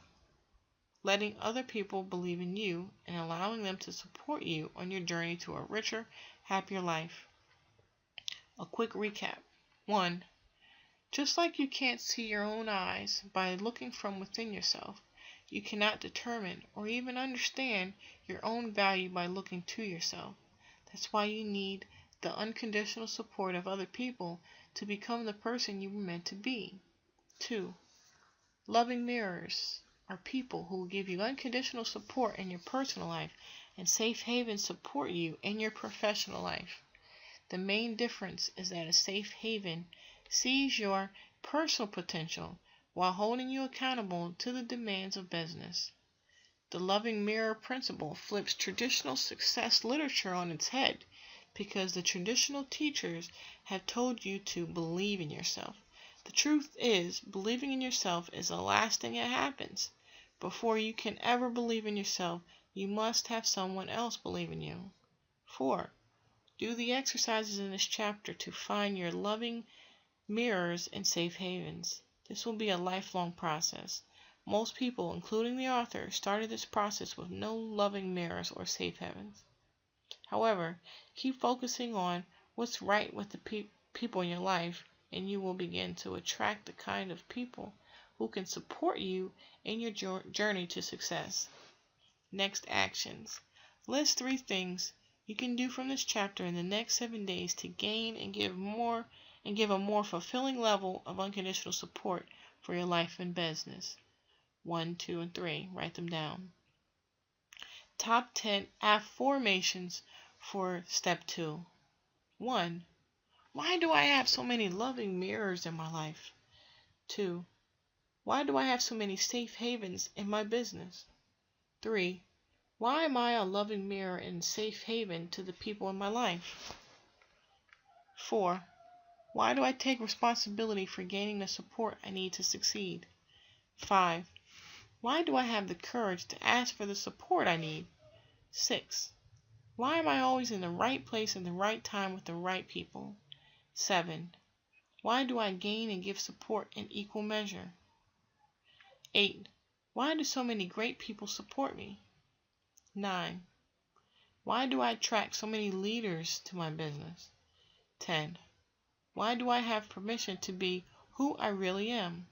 letting other people believe in you and allowing them to support you on your journey to a richer, happier life. A quick recap. 1. Just like you can't see your own eyes by looking from within yourself, you cannot determine or even understand your own value by looking to yourself. That's why you need the unconditional support of other people to become the person you were meant to be. 2. Loving mirrors are people who will give you unconditional support in your personal life and safe havens support you in your professional life. The main difference is that a safe haven sees your personal potential while holding you accountable to the demands of business. The loving mirror principle flips traditional success literature on its head because the traditional teachers have told you to believe in yourself. The truth is, believing in yourself is the last thing that happens. Before you can ever believe in yourself, you must have someone else believe in you. 4. Do the exercises in this chapter to find your loving mirrors and safe havens. This will be a lifelong process. Most people, including the author, started this process with no loving mirrors or safe havens. However, keep focusing on what's right with the people in your life, and you will begin to attract the kind of people who can support you in your journey to success. Next actions. List 3 things you can do from this chapter in the next 7 days to gain and give a more fulfilling level of unconditional support for your life and business. 1, 2, and 3. Write them down. Top 10 affirmations for step 2. 1. Why do I have so many loving mirrors in my life? 2. Why do I have so many safe havens in my business? 3. Why am I a loving mirror and safe haven to the people in my life? 4. Why do I take responsibility for gaining the support I need to succeed? 5. Why do I have the courage to ask for the support I need? 6. Why am I always in the right place at the right time with the right people? 7. Why do I gain and give support in equal measure? 8. Why do so many great people support me? 9. Why do I attract so many leaders to my business? 10. Why do I have permission to be who I really am?